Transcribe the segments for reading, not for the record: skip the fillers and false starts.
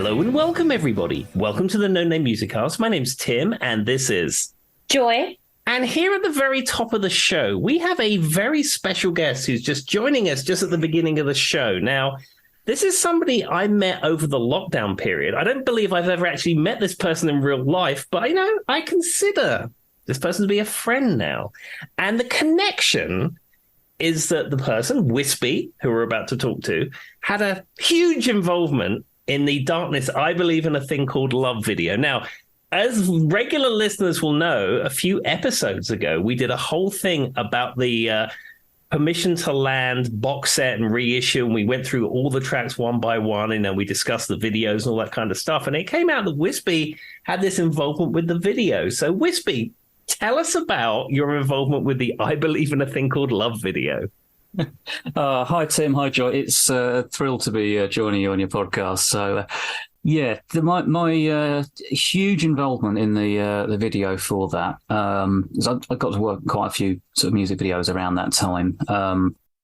Hello and welcome, everybody. Welcome to the No Name Music Cast. My name's Tim, and this is Joy. And here at the very top of the show, we have a very special guest who's just joining us just at the beginning of the show. Now, this is somebody I met over the lockdown period. I don't believe I've ever actually met this person in real life, but I consider this person to be a friend now. And the connection is that the person, Wispy, who we're about to talk to, had a huge involvement in the Darkness, I Believe in a Thing Called Love video. Now, as regular listeners will know, a few episodes ago, we did a whole thing about the Permission to Land box set and reissue, and we went through all the tracks one by one, and then we discussed the videos and all that kind of stuff. And it came out that Wispy had this involvement with the video. So, Wispy, tell us about your involvement with the I Believe in a Thing Called Love video. Hi, Tim. Hi, Joy. It's a thrill to be joining you on your podcast. So, my huge involvement in the video for that, I got to work on quite a few sort of music videos around that time.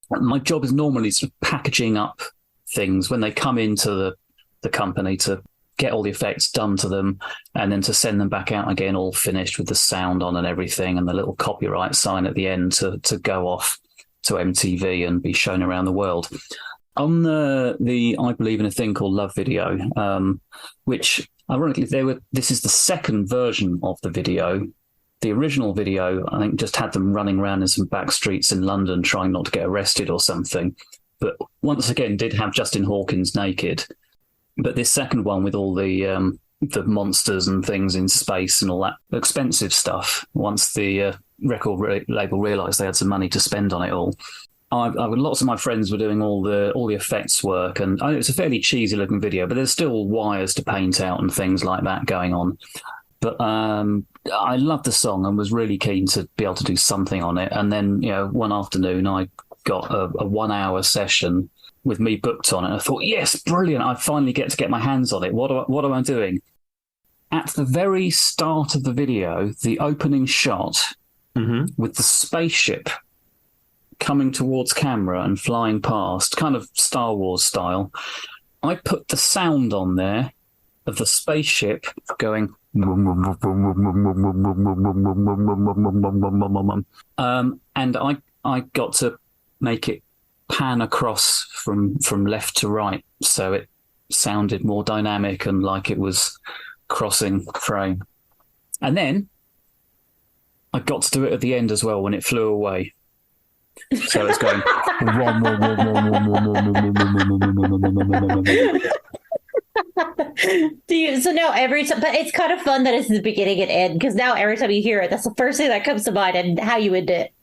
My job is normally sort of packaging up things when they come into the company to get all the effects done to them and then to send them back out again all finished with the sound on and everything and the little copyright sign at the end to go off to MTV and be shown around the world. On the I Believe in a Thing Called Love video, which ironically this is the second version of the video. The original video, I think, just had them running around in some back streets in London trying not to get arrested or something. But once again, did have Justin Hawkins naked. But this second one with all the monsters and things in space and all that expensive stuff, once the record label realised they had some money to spend on it all, lots of my friends were doing all the effects work, and it's a fairly cheesy looking video, but there's still wires to paint out and things like that going on. But I loved the song and was really keen to be able to do something on it. And then, one afternoon I got a 1 hour session with me booked on it. I thought, yes, brilliant. I finally get to get my hands on it. What am I doing? At the very start of the video, the opening shot with the spaceship coming towards camera and flying past, kind of Star Wars style, I put the sound on there of the spaceship going and I got to make it pan across from left to right so it sounded more dynamic and like it was crossing frame. And then I got to do it at the end as well when it flew away. So it's going. So now every time, but it's kind of fun that it's the beginning and end, because now every time you hear it, that's the first thing that comes to mind and how you end it.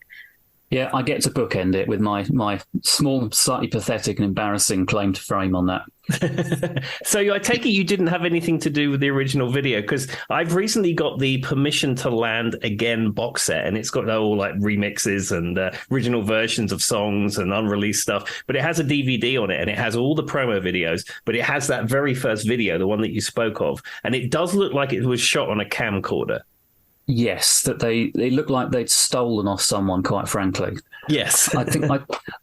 Yeah, I get to bookend it with my small, slightly pathetic and embarrassing claim to fame on that. So I take it you didn't have anything to do with the original video, because I've recently got the Permission to Land Again box set, and it's got all like remixes and original versions of songs and unreleased stuff, but it has a DVD on it and it has all the promo videos, but it has that very first video, the one that you spoke of, and it does look like it was shot on a camcorder. Yes, that they look like they'd stolen off someone, quite frankly. Yes. I think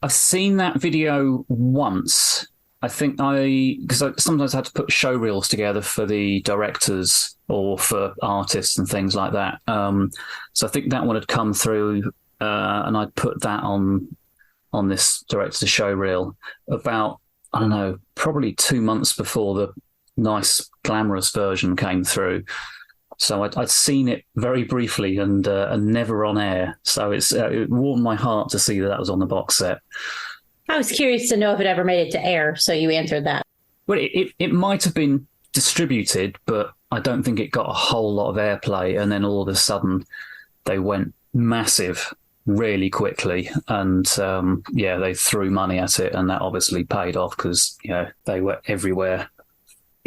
I've seen that video once. I think because I sometimes had to put show reels together for the directors or for artists and things like that. So I think that one had come through and I'd put that on this director's show reel about, I don't know, probably 2 months before the nice glamorous version came through. So I'd seen it very briefly and never on air. So it warmed my heart to see that was on the box set. I was curious to know if it ever made it to air, so you answered that. Well, it might have been distributed, but I don't think it got a whole lot of airplay. And then all of a sudden, they went massive really quickly. And they threw money at it, and that obviously paid off because they were everywhere.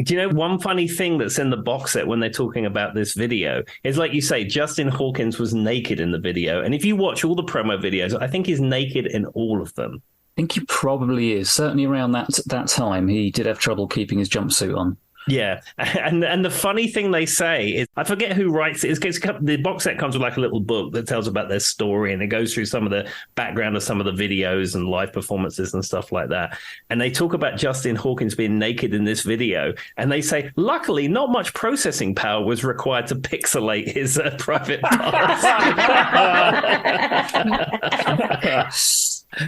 Do you know one funny thing that's in the box set when they're talking about this video is, like you say, Justin Hawkins was naked in the video. And if you watch all the promo videos, I think he's naked in all of them. I think he probably is. Certainly around that time, he did have trouble keeping his jumpsuit on. Yeah, and the funny thing they say is, I forget who writes it. The box set comes with like a little book that tells about their story, and it goes through some of the background of some of the videos and live performances and stuff like that. And they talk about Justin Hawkins being naked in this video, and they say, luckily, not much processing power was required to pixelate his private parts.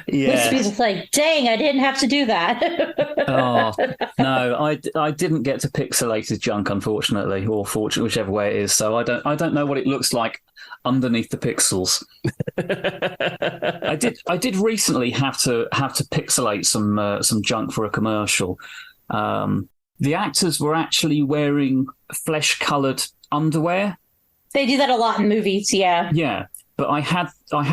Yeah. Wispy's just like, dang, I didn't have to do that. Oh, no, I didn't get to pixelate his junk, unfortunately, or fortunately, whichever way it is. So I don't know what it looks like underneath the pixels. I did recently have to pixelate some junk for a commercial. The actors were actually wearing flesh-coloured underwear. They do that a lot in movies, yeah. Yeah, but I had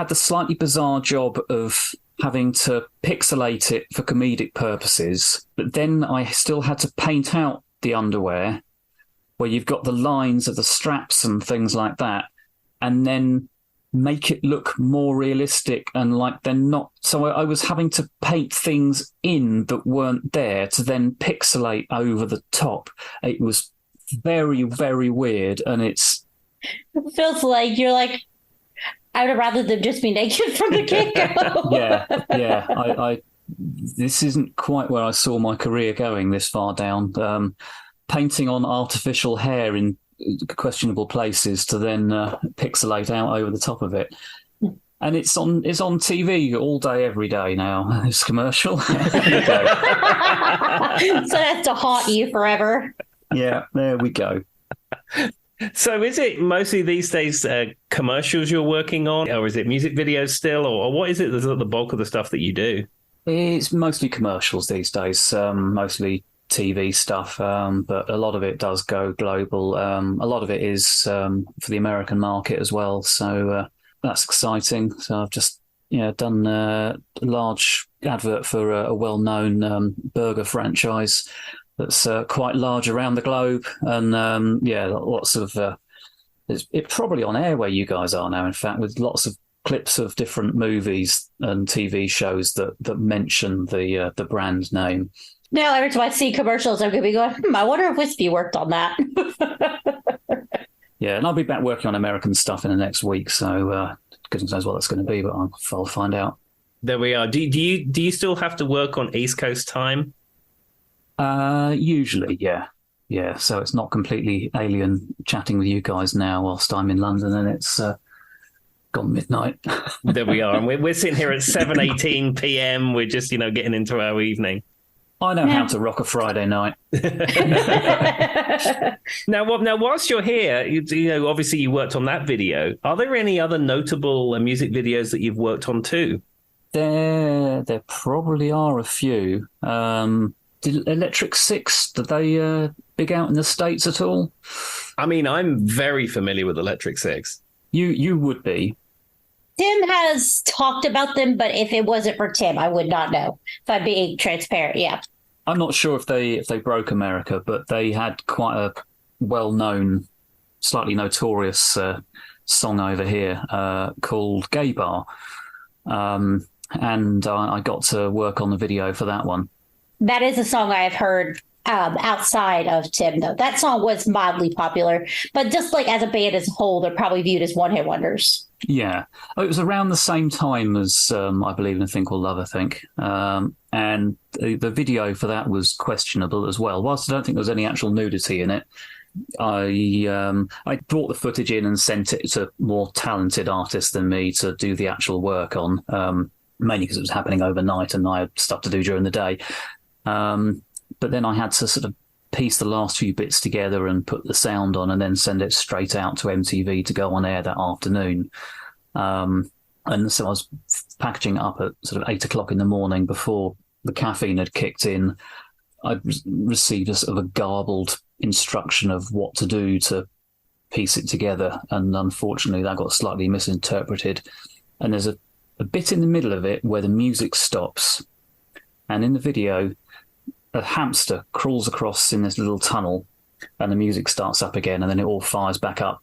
the slightly bizarre job of having to pixelate it for comedic purposes, but then I still had to paint out the underwear where you've got the lines of the straps and things like that, and then make it look more realistic and like they're not. So I was having to paint things in that weren't there to then pixelate over the top. It was very, very weird, and it feels like you're like, I would rather them just be naked from the get-go. Yeah. I this isn't quite where I saw my career going this far down. Painting on artificial hair in questionable places to then pixelate out over the top of it. And it's on TV all day, every day now, this commercial. So that's to haunt you forever. Yeah, there we go. So is it mostly these days commercials you're working on, or is it music videos still, or what is it that's the bulk of the stuff that you do? It's mostly commercials these days, mostly TV stuff, but a lot of it does go global. A lot of it is for the American market as well, so that's exciting. So I've just done a large advert for a well-known burger franchise that's quite large around the globe, and lots of it's probably on air where you guys are now, in fact, with lots of clips of different movies and TV shows that mention the brand name. Now every time I see commercials, I'm going to be going, I wonder if Wispy worked on that. Yeah, and I'll be back working on American stuff in the next week, so goodness knows what that's going to be, but I'll find out. There we are. Do you still have to work on East Coast time? Usually, yeah. Yeah, so it's not completely alien chatting with you guys now whilst I'm in London and it's gone midnight. There we are. And we're sitting here at 7:18 p.m. We're just, getting into our evening. I know how to rock a Friday night. Now, whilst you're here, obviously you worked on that video. Are there any other notable music videos that you've worked on too? There probably are a few. Did Electric Six, did they big out in the States at all? I mean, I'm very familiar with Electric Six. You would be. Tim has talked about them, but if it wasn't for Tim, I would not know. If I'm being transparent, yeah. I'm not sure if they broke America, but they had quite a well-known, slightly notorious song over here called Gay Bar. And I got to work on the video for that one. That is a song I have heard outside of Tim, though. That song was mildly popular, but just like as a band as a whole, they're probably viewed as one-hit wonders. Yeah. It was around the same time as I Believe in a Thing Called Love, I think. And the video for that was questionable as well. Whilst I don't think there was any actual nudity in it, I brought the footage in and sent it to more talented artists than me to do the actual work on, mainly because it was happening overnight and I had stuff to do during the day. But then I had to sort of piece the last few bits together and put the sound on and then send it straight out to MTV to go on air that afternoon. And so I was packaging it up at sort of 8 o'clock in the morning before the caffeine had kicked in. I'd received a sort of a garbled instruction of what to do to piece it together. And unfortunately, that got slightly misinterpreted. And there's a bit in the middle of it where the music stops. And in the video, a hamster crawls across in this little tunnel and the music starts up again and then it all fires back up.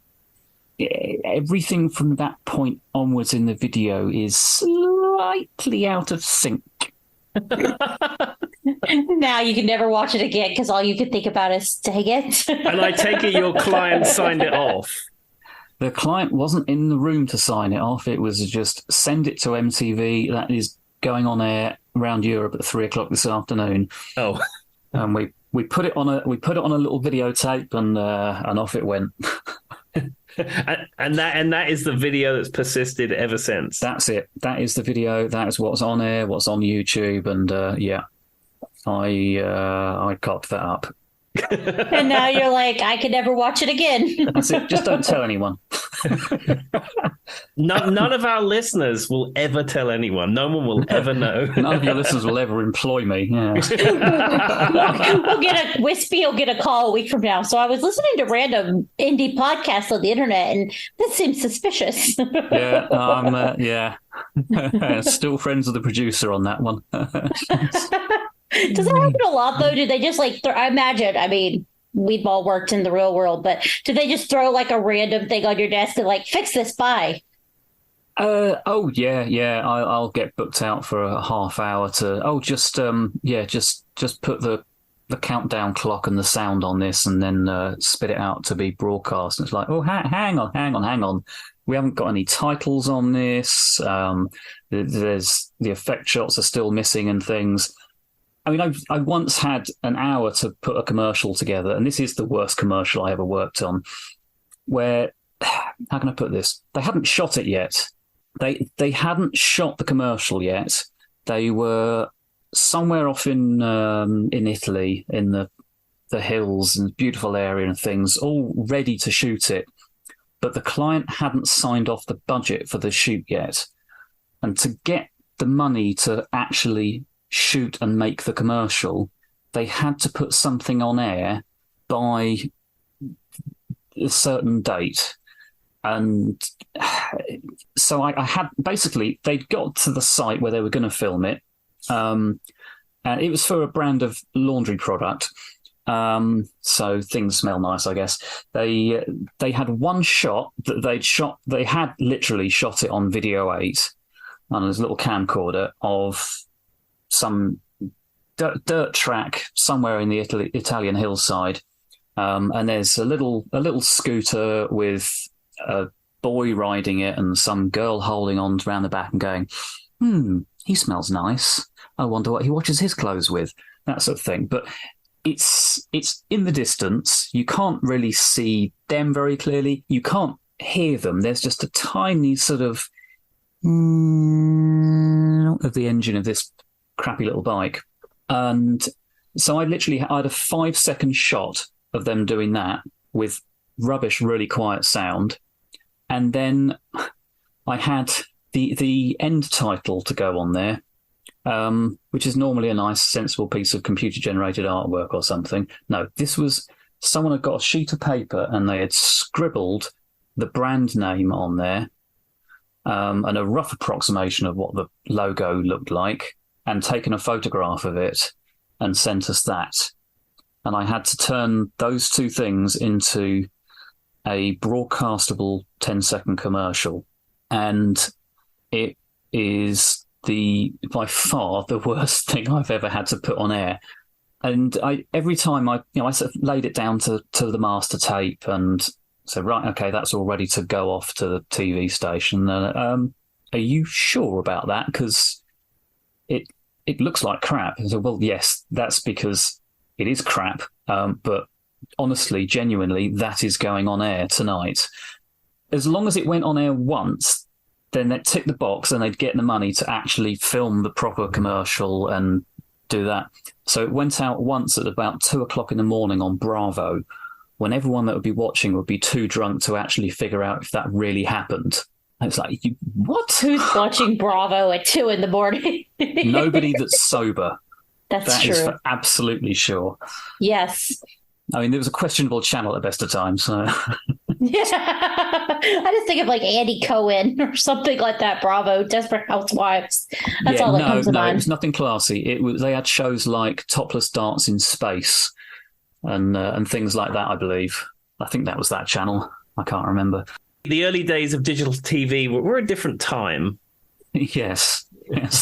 Everything from that point onwards in the video is slightly out of sync. Now you can never watch it again because all you can think about is dang it. And I take it your client signed it off. The client wasn't in the room to sign it off. It was just send it to MTV. That is going on air around Europe at 3:00 this afternoon. Oh, and we put it on a little videotape, and off it went. and that is the video that's persisted ever since. That's it. That is the video. That is what's on air, what's on YouTube, and I cocked that up. And now you're like, I could never watch it again. That's it. Just don't tell anyone. None of our listeners will ever tell anyone. No one will ever know. None of your listeners will ever employ me. Yeah. Wispy will get a call a week from now. So I was listening to random indie podcasts on the internet, and this seems suspicious. Yeah. Still friends with the producer on that one. Does that happen a lot, though? Do they just I imagine, I mean, we've all worked in the real world, but do they just throw like a random thing on your desk and fix this by? I'll get booked out for a half hour to, just put the countdown clock and the sound on this and then spit it out to be broadcast. And it's like, hang on. We haven't got any titles on this. There's the effect shots are still missing and things. I mean, I once had an hour to put a commercial together, and this is the worst commercial I ever worked on, where, how can I put this? They hadn't shot it yet. They hadn't shot the commercial yet. They were somewhere off in Italy, in the hills and beautiful area and things, all ready to shoot it. But the client hadn't signed off the budget for the shoot yet. And to get the money to actually shoot and make the commercial, they had to put something on air by a certain date. And so I had, basically, they'd got to the site where they were going to film it. And it was for a brand of laundry product. So things smell nice, I guess. They had one shot that they'd shot. They had literally shot it on Video 8 on this little camcorder of some dirt track somewhere in the Italian hillside, and there's a little scooter with a boy riding it and some girl holding on around the back and going, he smells nice. I wonder what he washes his clothes with, that sort of thing. But it's in the distance. You can't really see them very clearly. You can't hear them. There's just a tiny sort of of the engine of this crappy little bike. And so I had a 5-second shot of them doing that with rubbish, really quiet sound. And then I had the end title to go on there, which is normally a nice, sensible piece of computer-generated artwork or something. No, this was someone had got a sheet of paper and they had scribbled the brand name on there, and a rough approximation of what the logo looked like, and taken a photograph of it and sent us that. And I had to turn those two things into a broadcastable 10-second commercial. And it is by far the worst thing I've ever had to put on air. And every time I sort of laid it down to the master tape and said, right, okay, that's all ready to go off to the TV station. Are you sure about that? Because it looks like crap. And so, well, yes, that's because it is crap. But honestly, genuinely, that is going on air tonight. As long as it went on air once, then they'd tick the box and they'd get the money to actually film the proper commercial and do that. So it went out once at about 2:00 in the morning on Bravo, when everyone that would be watching would be too drunk to actually figure out if that really happened. It's like, what? Who's watching Bravo at 2 in the morning? Nobody that's sober. That's that true. Is for absolutely sure. Yes. I mean, there was a questionable channel at best of times. So. Yeah. I just think of Andy Cohen or something like that. Bravo, Desperate Housewives. That's all that comes to mind. It was nothing classy. They had shows like Topless Dance in Space and things like that, I believe. I think that was that channel. I can't remember. The early days of digital TV were a different time. Yes,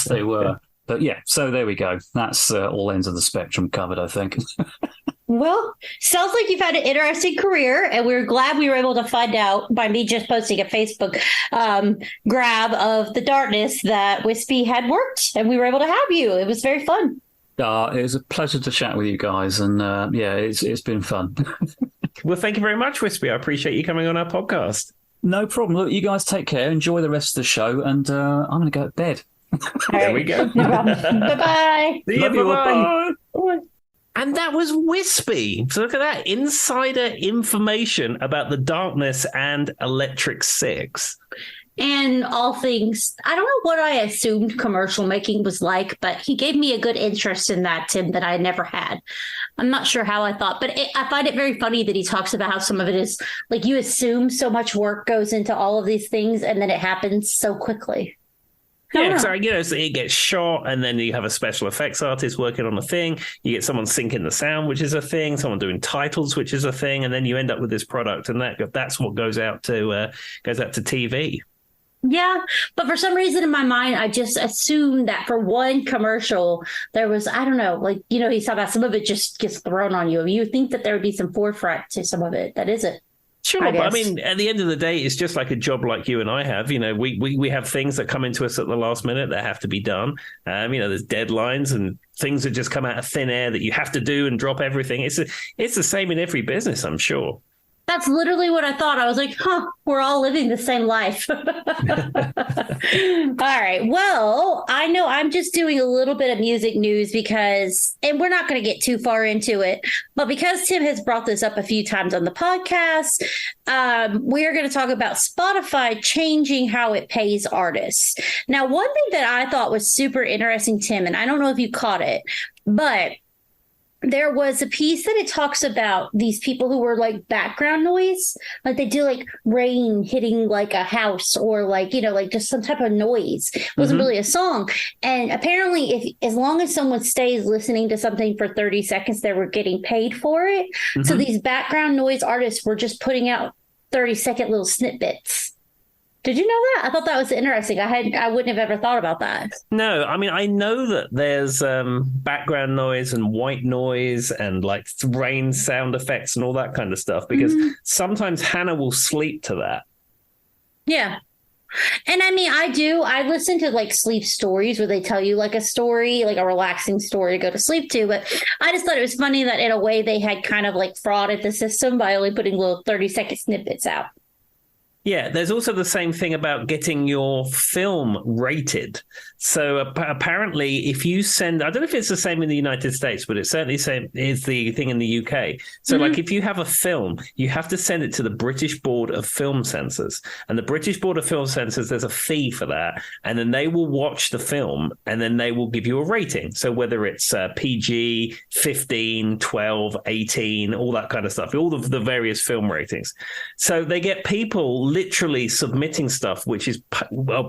they were. But yeah, so there we go. That's all ends of the spectrum covered, I think. Well, sounds like you've had an interesting career, and we're glad we were able to find out by me just posting a Facebook grab of the darkness that Wispy had worked, and we were able to have you. It was very fun. It was a pleasure to chat with you guys, and it's been fun. Well, thank you very much, Wispy. I appreciate you coming on our podcast. No problem. Look, you guys take care. Enjoy the rest of the show, and I'm going to go to bed. There we go. No problem. Bye-bye. See you. Bye. Bye. And that was Wispy. So look at that. Insider information about the darkness and Electric Six. And all things, I don't know what I assumed commercial making was like, but he gave me a good interest in that, Tim, that I never had. I'm not sure how I thought, but I find it very funny that he talks about how some of it is like you assume so much work goes into all of these things and then it happens so quickly. Yeah, so, so it gets shot, and then you have a special effects artist working on a thing. You get someone syncing the sound, which is a thing. Someone doing titles, which is a thing, and then you end up with this product, and that's what goes out to TV. Yeah, but for some reason in my mind, I just assumed that for one commercial, there was, I don't know, like, he's talking about some of it just gets thrown on you. You think that there would be some forefront to some of it that isn't. Sure, but I mean, at the end of the day, it's just like a job like you and I have. We have things that come into us at the last minute that have to be done. There's deadlines and things that just come out of thin air that you have to do and drop everything. It's the same in every business, I'm sure. That's literally what I thought. I was like, we're all living the same life. All right. Well, I know I'm just doing a little bit of music news and we're not going to get too far into it, but because Tim has brought this up a few times on the podcast, we're going to talk about Spotify changing how it pays artists. Now, one thing that I thought was super interesting, Tim, and I don't know if you caught it, but there was a piece that it talks about these people who were like background noise, like they do like rain hitting like a house or like just some type of noise. It wasn't really a song. And apparently as long as someone stays listening to something for 30 seconds, they were getting paid for it. Mm-hmm. So these background noise artists were just putting out 30-second little snippets. Did you know that? I thought that was interesting. I wouldn't have ever thought about that. No, I mean, I know that there's background noise and white noise and like rain sound effects and all that kind of stuff because sometimes Hannah will sleep to that. Yeah. And I mean, I listen to like sleep stories where they tell you like a story, like a relaxing story to go to sleep to. But I just thought it was funny that in a way they had kind of like frauded the system by only putting little 30-second snippets out. Yeah, there's also the same thing about getting your film rated. So apparently, if you send, I don't know if it's the same in the United States, but it's certainly is the thing in the UK. So like if you have a film, you have to send it to the British Board of Film Censors. And the British Board of Film Censors, there's a fee for that. And then they will watch the film and then they will give you a rating. So whether it's PG, 15, 12, 18, all that kind of stuff, all of the various film ratings. So they get people literally submitting stuff which is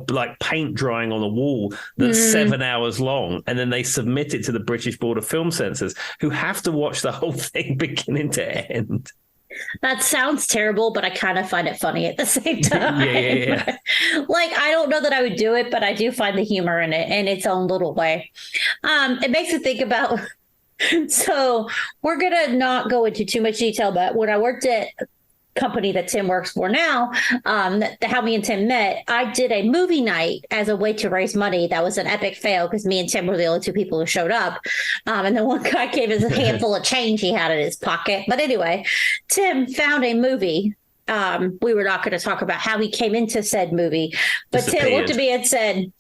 like paint drying on a wall that's 7 hours long, and then they submit it to the British Board of Film Censors, who have to watch the whole thing beginning to end. That sounds terrible, but I kind of find it funny at the same time. Yeah. Like, I don't know that I would do it, but I do find the humor in it in its own little way. It makes me think about, so we're going to not go into too much detail, but when I worked at company that Tim works for now, how me and Tim met, I did a movie night as a way to raise money. That was an epic fail because me and Tim were the only two people who showed up. And then one guy gave us a handful of change he had in his pocket. But anyway, Tim found a movie. We were not going to talk about how he came into said movie, but Tim looked at me and said,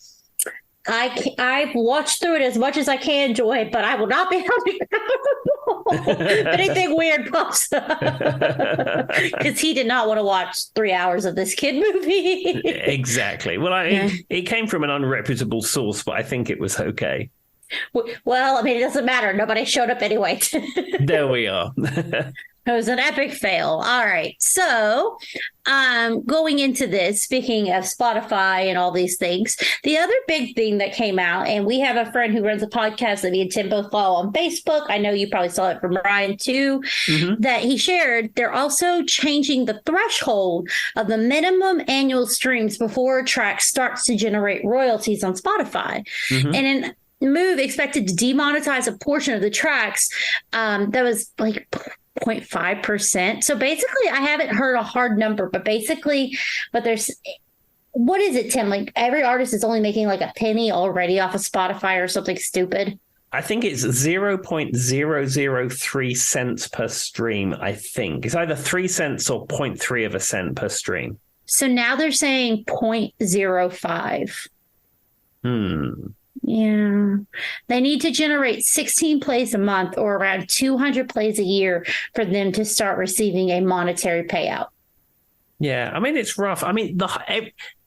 I've watched through it as much as I can enjoy it, but I will not be held accountable if anything weird pops up. Because he did not want to watch 3 hours of this kid movie. Exactly. Well, it came from an unreputable source, but I think it was okay. Well, I mean, it doesn't matter. Nobody showed up anyway. There we are. It was an epic fail. All right. So going into this, speaking of Spotify and all these things, the other big thing that came out, and we have a friend who runs a podcast that me and Tim both follow on Facebook. I know you probably saw it from Ryan too, that he shared. They're also changing the threshold of the minimum annual streams before a track starts to generate royalties on Spotify. And move expected to demonetize a portion of the tracks that was like 0.5%. So basically, I haven't heard a hard number, but basically, what is it, Tim? Like every artist is only making like a penny already off of Spotify or something stupid. I think it's 0.003 cents per stream, I think. It's either 3 cents or 0.3 of a cent per stream. So now they're saying 0.05. Yeah. They need to generate 16 plays a month or around 200 plays a year for them to start receiving a monetary payout. Yeah, I mean, it's rough. I mean,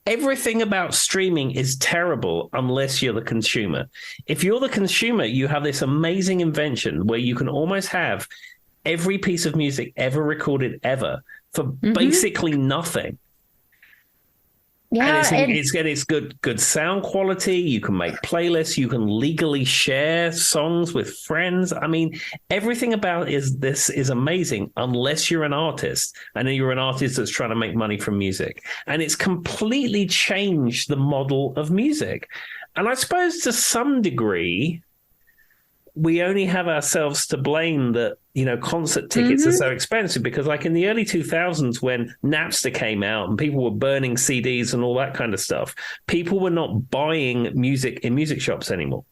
everything about streaming is terrible unless you're the consumer. If you're the consumer, you have this amazing invention where you can almost have every piece of music ever recorded ever for basically nothing. Yeah, and it's good sound quality. You can make playlists. You can legally share songs with friends. I mean, everything about this is amazing unless you're an artist, and then you're an artist that's trying to make money from music. And it's completely changed the model of music. And I suppose to some degree, we only have ourselves to blame that, concert tickets are so expensive, because like in the early 2000s when Napster came out and people were burning CDs and all that kind of stuff, people were not buying music in music shops anymore.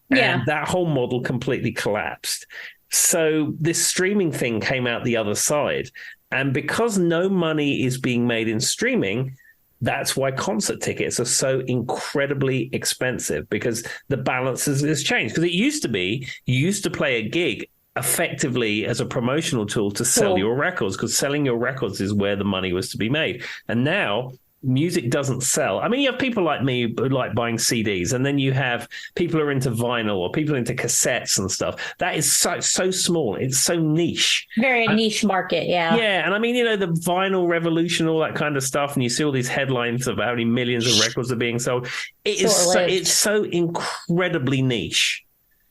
Yeah. And that whole model completely collapsed. So this streaming thing came out the other side. And because no money is being made in streaming, that's why concert tickets are so incredibly expensive, because the balance has changed. Because it used to be, you used to play a gig effectively as a promotional tool to sell your records, because selling your records is where the money was to be made. And now music doesn't sell. I mean, you have people like me who like buying CDs, and then you have people who are into vinyl or people into cassettes and stuff. That is so small. It's so niche. Very niche market, yeah. Yeah, and I mean, the vinyl revolution, all that kind of stuff, and you see all these headlines of how many millions of records are being sold. It's so incredibly niche.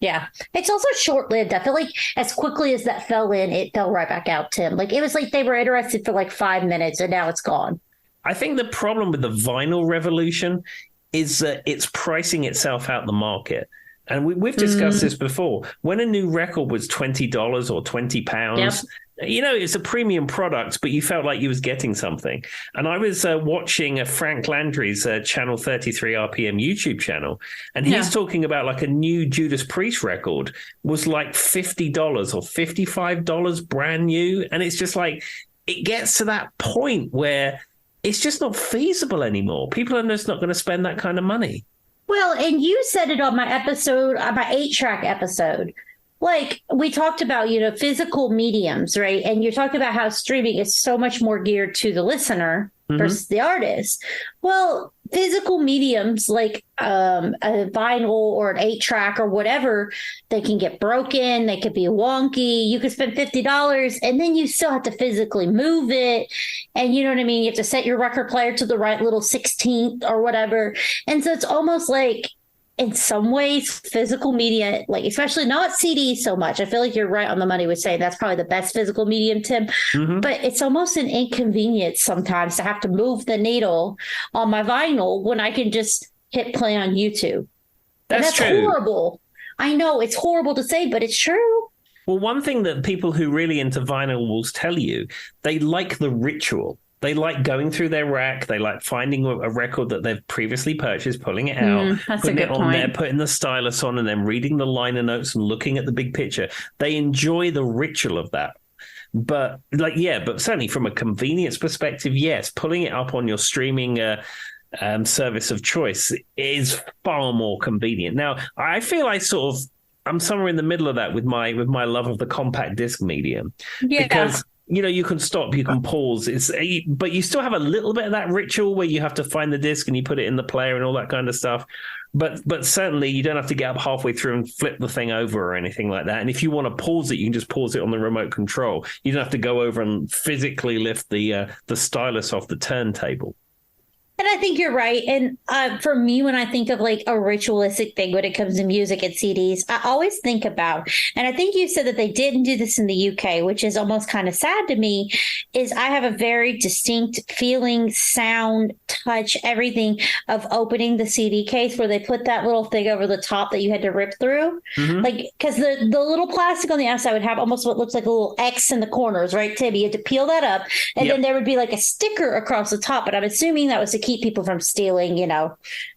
Yeah. It's also short-lived. I feel like as quickly as that fell in, it fell right back out, Tim. Like, it was like they were interested for like 5 minutes, and now it's gone. I think the problem with the vinyl revolution is that it's pricing itself out the market. And we've discussed this before. When a new record was $20 or £20, it's a premium product, but you felt like you was getting something. And I was watching Frank Landry's Channel 33 RPM YouTube channel, and he's talking about like a new Judas Priest record was like $50 or $55 brand new. And it's just like, it gets to that point where it's just not feasible anymore. People are just not going to spend that kind of money. Well, and you said it on my 8-track episode. Like, we talked about, physical mediums, right? And you're talking about how streaming is so much more geared to the listener versus the artist. Well, physical mediums like a vinyl or an 8-track or whatever, they can get broken. They could be wonky. You could spend $50 and then you still have to physically move it. And you know what I mean? You have to set your record player to the right little 16th or whatever. And so it's almost like, in some ways, physical media, like especially not CDs so much. I feel like you're right on the money with saying that's probably the best physical medium, Tim. But it's almost an inconvenience sometimes to have to move the needle on my vinyl when I can just hit play on YouTube. That's true. Horrible. I know it's horrible to say, but it's true. Well, one thing that people who really into vinyl will tell you, they like the ritual. They like going through their rack. They like finding a record that they've previously purchased, pulling it out, putting it on there, putting the stylus on, and then reading the liner notes and looking at the big picture. They enjoy the ritual of that. But certainly from a convenience perspective, yes, pulling it up on your streaming service of choice is far more convenient. Now, I feel I'm somewhere in the middle of that with my love of the compact disc medium. Yeah. Because you can stop, you can pause. But you still have a little bit of that ritual where you have to find the disc and you put it in the player and all that kind of stuff. But certainly you don't have to get up halfway through and flip the thing over or anything like that. And if you want to pause it, you can just pause it on the remote control. You don't have to go over and physically lift the stylus off the turntable. And I think you're right. And for me, when I think of like a ritualistic thing when it comes to music and CDs, I always think about, and I think you said that they didn't do this in the UK, which is almost kind of sad to me, is I have a very distinct feeling, sound, touch, everything of opening the CD case where they put that little thing over the top that you had to rip through. Like, because the little plastic on the outside would have almost what looks like a little X in the corners, right, Tim? You had to peel that up. And then there would be like a sticker across the top. But I'm assuming that was to keep people from stealing,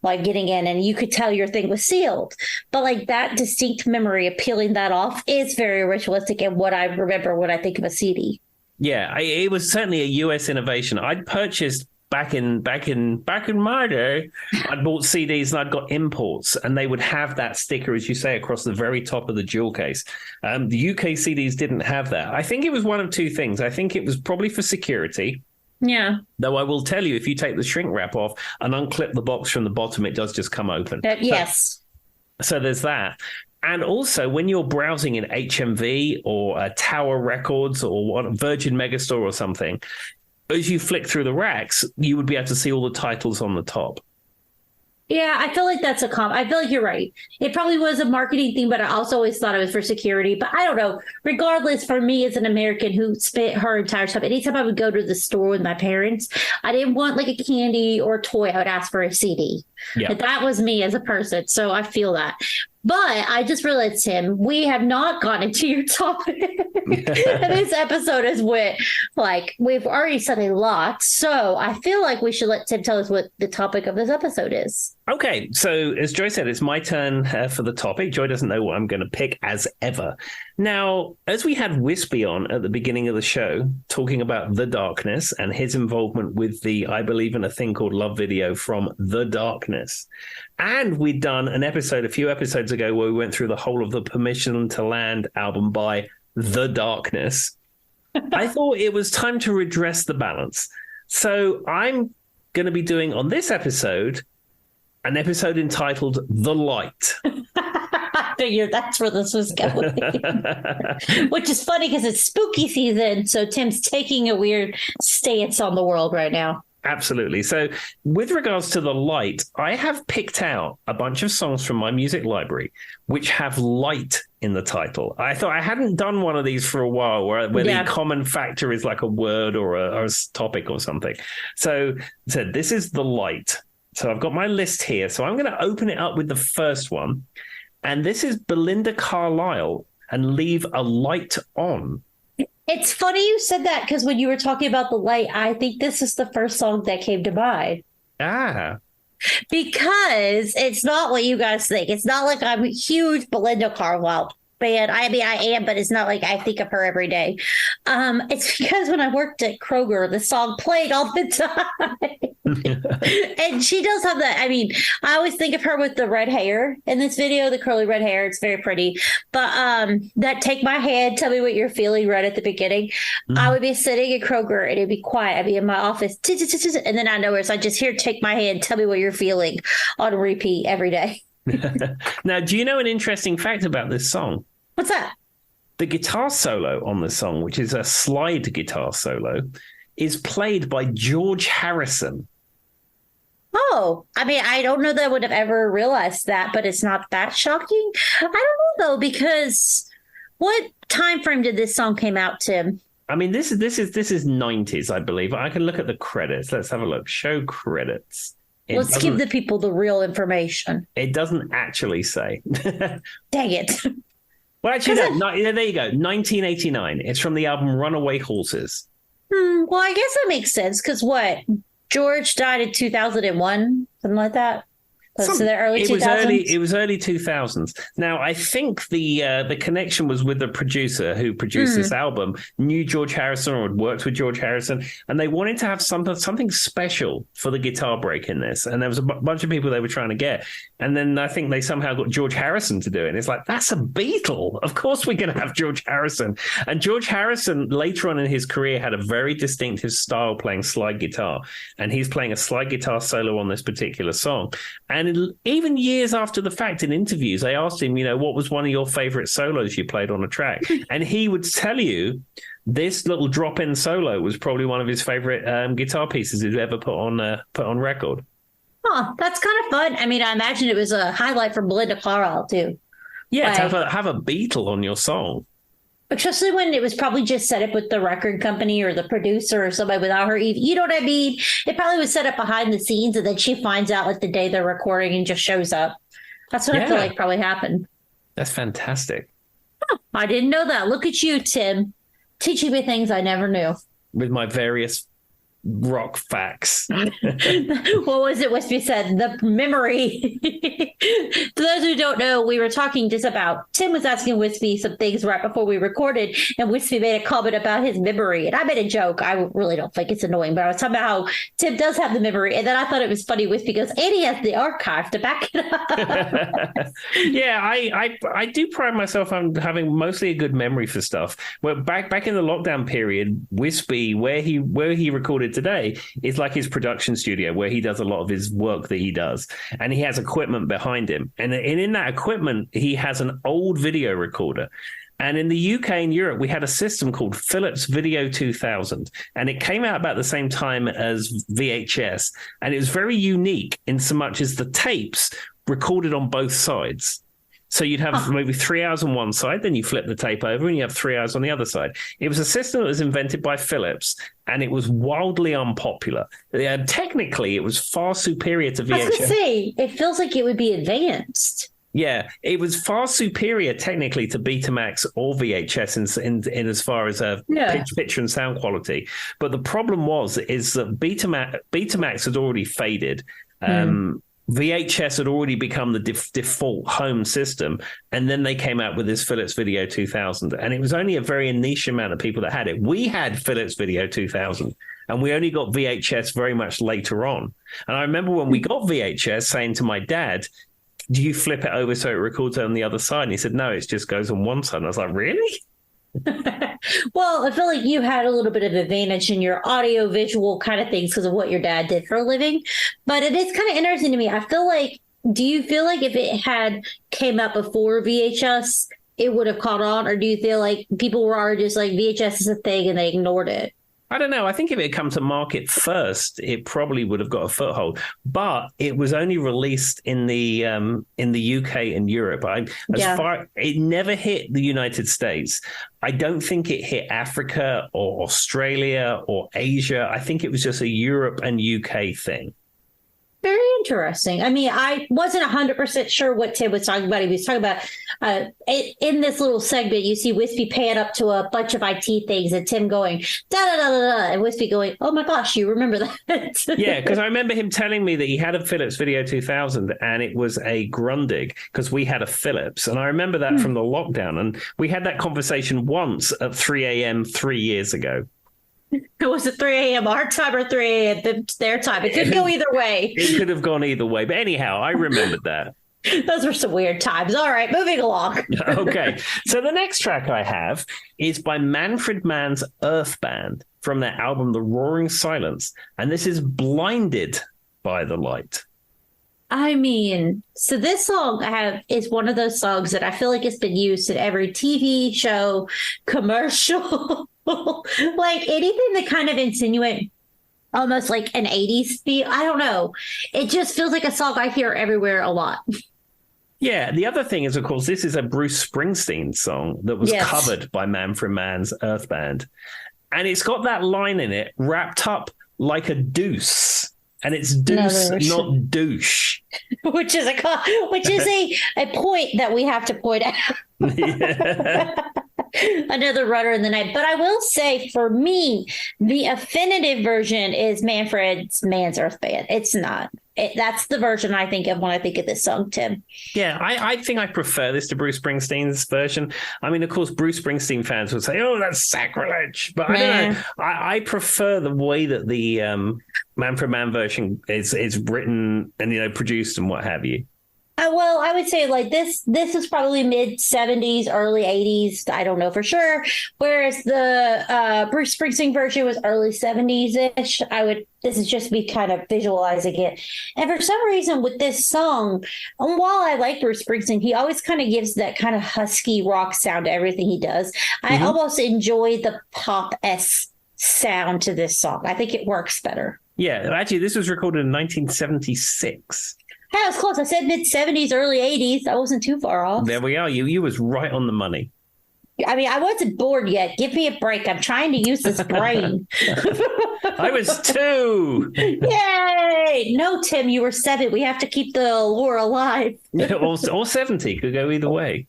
like getting in, and you could tell your thing was sealed. But like that distinct memory of peeling that off is very ritualistic and what I remember when I think of a CD. Yeah, it was certainly a US innovation. I'd purchased back in my day, I'd bought CDs and I'd got imports, and they would have that sticker, as you say, across the very top of the jewel case. The UK CDs didn't have that. I think it was one of two things. I think it was probably for security. Yeah. Though I will tell you, if you take the shrink wrap off and unclip the box from the bottom, it does just come open. Yes. So there's that. And also, when you're browsing in HMV or Tower Records or Virgin Megastore or something, as you flick through the racks, you would be able to see all the titles on the top. Yeah, I feel like that's I feel like you're right. It probably was a marketing thing, but I also always thought it was for security. But I don't know. Regardless, for me as an American who spent her entire time, anytime I would go to the store with my parents, I didn't want like a candy or a toy. I would ask for a CD. Yeah. But that was me as a person. So I feel that. But I just realized, Tim, we have not gotten into your topic. This episode is we've already said a lot. So I feel like we should let Tim tell us what the topic of this episode is. Okay. So as Joy said, it's my turn for the topic. Joy doesn't know what I'm going to pick as ever. Now, as we had Wispy on at the beginning of the show, talking about The Darkness and his involvement with the I Believe in a Thing Called Love video from The Darkness. And we'd done an episode a few episodes ago where we went through the whole of the Permission to Land album by The Darkness. I thought it was time to redress the balance. So I'm going to be doing on this episode an episode entitled The Light. I figured that's where this was going. Which is funny because it's spooky season. So Tim's taking a weird stance on the world right now. Absolutely. So with regards to The Light, I have picked out a bunch of songs from my music library which have light in the title. I thought I hadn't done one of these for a while where the common factor is like a word or a topic or something. So this is The Light. So I've got my list here. So I'm going to open it up with the first one. And this is Belinda Carlisle and Leave a Light On. It's funny you said that because when you were talking about The Light, I think this is the first song that came to mind. Ah. Because it's not what you guys think. It's not like I'm a huge Belinda Carlisle fan. I mean, I am, but it's not like I think of her every day. It's because when I worked at Kroger, the song played all the time. And she does have that. I mean, I always think of her with the red hair in this video, the curly red hair. It's very pretty. But that Take My Hand, Tell Me What You're Feeling right at the beginning. I would be sitting at Kroger and it'd be quiet. I'd be in my office. And then I know I just hear Take My Hand, Tell Me What You're Feeling on repeat every day. Now, do you know an interesting fact about this song? What's that? The guitar solo on the song, which is a slide guitar solo, is played by George Harrison. Oh, I mean, I don't know that I would have ever realized that, but it's not that shocking. I don't know, though, because what time frame did this song came out, Tim? I mean, this is 90s, I believe. I can look at the credits. Let's have a look. Show credits. Let's give the people the real information. It doesn't actually say. Dang it. Well, actually, there you go. 1989. It's from the album Runaway Horses. Well, I guess that makes sense because George died in 2001, something like that. So the early 2000s? It was early 2000s. Now, I think the connection was with the producer who produced this album, knew George Harrison or had worked with George Harrison, and they wanted to have something special for the guitar break in this. And there was a bunch of people they were trying to get. And then I think they somehow got George Harrison to do it. And it's like, that's a Beatle. Of course we're going to have George Harrison. And George Harrison, later on in his career, had a very distinctive style playing slide guitar. And he's playing a slide guitar solo on this particular song. And even years after the fact in interviews, they asked him, what was one of your favorite solos you played on a track? And he would tell you this little drop-in solo was probably one of his favorite guitar pieces he'd ever put on record. Oh, that's kind of fun. I mean, I imagine it was a highlight for Belinda Carlisle, too. Yeah, to have a Beatle on your song. Especially when it was probably just set up with the record company or the producer or somebody without her. You know what I mean? It probably was set up behind the scenes and then she finds out like the day they're recording and just shows up. That's what I feel like probably happened. That's fantastic. Oh, I didn't know that. Look at you, Tim, teaching me things I never knew. With my various rock facts. What was it Wispy said? The memory. For those who don't know, we were talking just about, Tim was asking Wispy some things right before we recorded, and Wispy made a comment about his memory. And I made a joke. I really don't think it's annoying, but I was talking about how Tim does have the memory. And then I thought it was funny, Wispy goes, and he has the archive to back it up. Yeah, I do pride myself on having mostly a good memory for stuff. Well, back in the lockdown period, Wispy, where he recorded today is like his production studio where he does a lot of his work that he does, and he has equipment behind him, and in that equipment he has an old video recorder. And in the UK and Europe, we had a system called Philips Video 2000, and it came out about the same time as VHS, and it was very unique in so much as the tapes recorded on both sides. So you'd have maybe 3 hours on one side, then you flip the tape over and you have 3 hours on the other side. It was a system that was invented by Philips, and it was wildly unpopular. Technically, it was far superior to VHS. I was going to say, it feels like it would be advanced. Yeah, it was far superior technically to Betamax or VHS in as far as picture and sound quality. But the problem is that Betamax had already faded. VHS had already become the default home system, and then they came out with this Philips Video 2000, and it was only a very niche amount of people that had it. We had Philips Video 2000, and we only got VHS very much later on. And I remember when we got VHS saying to my dad, do you flip it over so it records on the other side? And he said, no, it just goes on one side. And I was like, really? Well, I feel like you had a little bit of advantage in your audio visual kind of things because of what your dad did for a living. But it is kind of interesting to me. Do you feel like if it had came out before VHS, it would have caught on? Or do you feel like people were already just like VHS is a thing and they ignored it? I don't know. I think if it had come to market first, it probably would have got a foothold. But it was only released in the UK and Europe. It never hit the United States. I don't think it hit Africa or Australia or Asia. I think it was just a Europe and UK thing. Very interesting. I mean, I wasn't 100% sure what Tim was talking about. He was talking about in this little segment, you see Wispy pan up to a bunch of IT things and Tim going, da-da-da-da-da, and Wispy going, oh my gosh, you remember that? Yeah, because I remember him telling me that he had a Philips Video 2000 and it was a Grundig because we had a Philips. And I remember that from the lockdown. And we had that conversation once at 3 a.m. 3 years ago. Was it 3 a.m. our time or 3 a.m. their time? It could go either way. It could have gone either way. But anyhow, I remembered that. Those were some weird times. All right, moving along. Okay. So the next track I have is by Manfred Mann's Earth Band from their album The Roaring Silence. And this is Blinded by the Light. I mean, so this song is one of those songs that I feel like it's been used in every TV show, commercial, like anything that kind of insinuate almost like an 80s feel. I don't know. It just feels like a song I hear everywhere a lot. Yeah. The other thing is, of course, this is a Bruce Springsteen song that was covered by Manfred Mann's Earth Band. And it's got that line in it wrapped up like a deuce. And it's deuce, not douche. which is a point that we have to point out. Another runner in the night. But I will say, for me, the definitive version is Manfred Mann's Earth Band. It's not. That's the version I think of when I think of this song, Tim. Yeah, I think I prefer this to Bruce Springsteen's version. I mean, of course, Bruce Springsteen fans would say, oh, that's sacrilege. But I don't know. I prefer the way that the Manfred Mann version is written and, produced and what have you. Well, I would say like this is probably mid 70s, early 80s. I don't know for sure. Whereas the Bruce Springsteen version was early 70s ish. This is just me kind of visualizing it. And for some reason with this song, and while I like Bruce Springsteen, he always kind of gives that kind of husky rock sound to everything he does. I almost enjoy the pop-esque sound to this song. I think it works better. Yeah, actually, this was recorded in 1976. Hey, I was close. I said mid 70s, early 80s. I wasn't too far off. There we are. You was right on the money. I mean, I wasn't bored yet. Give me a break. I'm trying to use this brain. I was 2. Yay! No, Tim, you were 7. We have to keep the lore alive. or 70. Could go either way.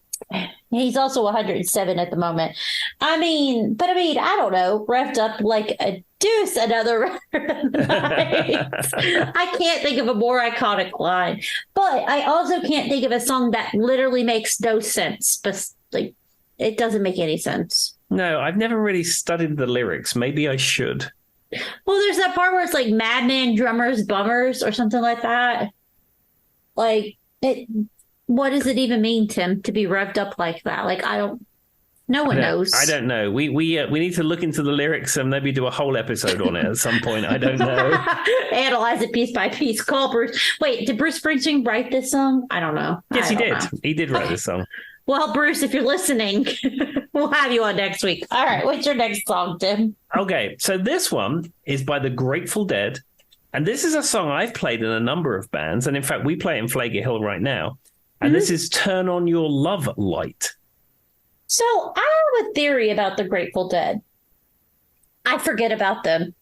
He's also 107 at the moment. I mean, I don't know. Revved up like a deuce another night. I can't think of a more iconic line. But I also can't think of a song that literally makes no sense. But like, it doesn't make any sense. No, I've never really studied the lyrics. Maybe I should. Well, there's that part where it's like madman, drummers, bummers, or something like that. Like, what does it even mean, Tim, to be revved up like that? Like, no one knows. I don't know. We need to look into the lyrics and maybe do a whole episode on it at some point. I don't know. Analyze it piece by piece. Call Bruce. Wait, did Bruce Springsteen write this song? I don't know. Yes, he did. He did write this song. Well, Bruce, if you're listening, we'll have you on next week. All right, what's your next song, Tim? Okay, so this one is by the Grateful Dead. And this is a song I've played in a number of bands. And in fact, we play it in Flake Hill right now. And this is Turn On Your Love Light. So I have a theory about the Grateful Dead. I forget about them.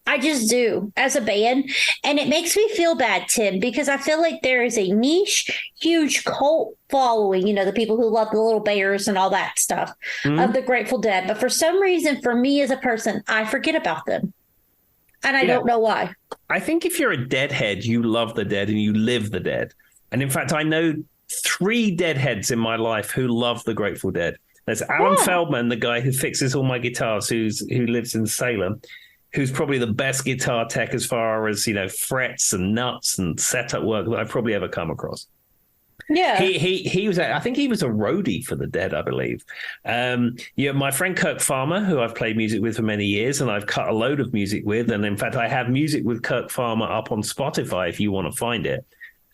I just do as a band. And it makes me feel bad, Tim, because I feel like there is a niche, huge cult following, the people who love the Little Bears and all that stuff of the Grateful Dead. But for some reason, for me as a person, I forget about them. And I don't know why. I think if you're a Deadhead, you love the Dead and you live the Dead. And in fact, I know 3 Deadheads in my life who love the Grateful Dead. There's Alan Feldman, the guy who fixes all my guitars, who lives in Salem, who's probably the best guitar tech as far as, frets and nuts and setup work that I've probably ever come across. Yeah. He was, I think he was a roadie for the Dead, I believe. My friend Kirk Farmer, who I've played music with for many years and I've cut a load of music with. And in fact, I have music with Kirk Farmer up on Spotify if you want to find it.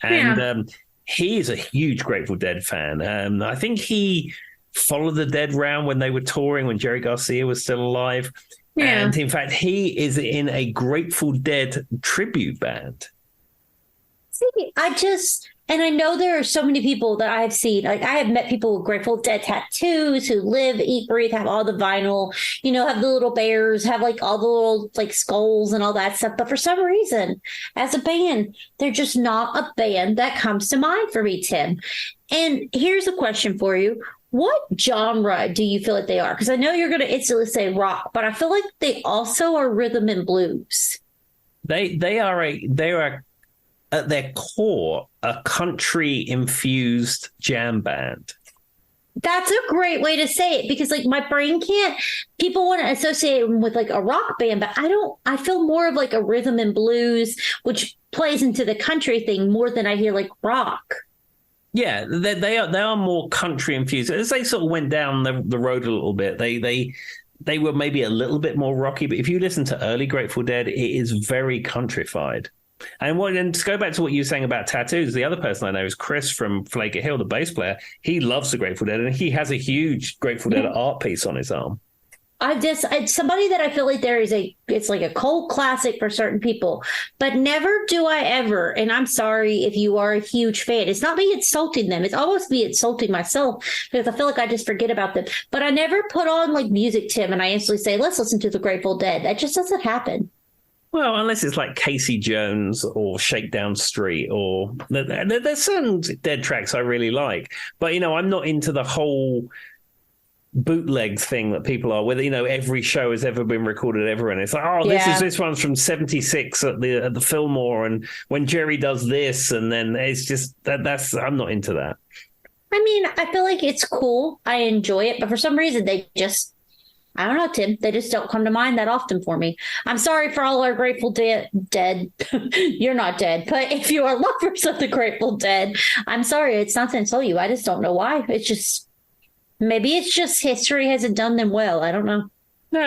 And he is a huge Grateful Dead fan. I think he followed the Dead round when they were touring, when Jerry Garcia was still alive. Yeah. And in fact, he is in a Grateful Dead tribute band. See, and I know there are so many people that I've seen. Like, I have met people with Grateful Dead tattoos who live, eat, breathe, have all the vinyl, have the little bears, have like all the little like skulls and all that stuff. But for some reason, as a band, they're just not a band that comes to mind for me, Tim. And here's a question for you. What genre do you feel like they are? Because I know you're going to instantly say rock, but I feel like they also are rhythm and blues. They are at their core a country-infused jam band. That's a great way to say it, because like my brain can't. People want to associate them with like a rock band, but I feel more of like a rhythm and blues, which plays into the country thing more than I hear like rock. Yeah, they are more country infused. As they sort of went down the road a little bit, they were maybe a little bit more rocky. But if you listen to early Grateful Dead, it is very countrified. And to go back to what you were saying about tattoos, the other person I know is Chris from Flake Hill, the bass player. He loves the Grateful Dead, and he has a huge Grateful Dead art piece on his arm. It's somebody that I feel like it's like a cult classic for certain people, but never do I ever. And I'm sorry if you are a huge fan. It's not me insulting them. It's almost me insulting myself because I feel like I just forget about them. But I never put on like music, Tim, and I instantly say, let's listen to the Grateful Dead. That just doesn't happen. Well, unless it's like Casey Jones or Shakedown Street, or there's certain Dead tracks I really like. But, I'm not into the whole bootleg thing that people are, whether every show has ever been recorded ever, and it's like, this one's from 76 at the Fillmore, and when Jerry does this, and then it's just that's I'm not into that. I mean, I feel like it's cool, I enjoy it, but for some reason they just I don't know, Tim. They just don't come to mind that often for me. I'm sorry for all our Grateful Dead. You're not dead. But if you are lovers of the Grateful Dead, I'm sorry. It's not to insult you. I just don't know why. It's just, maybe it's just history hasn't done them well. I don't know. No,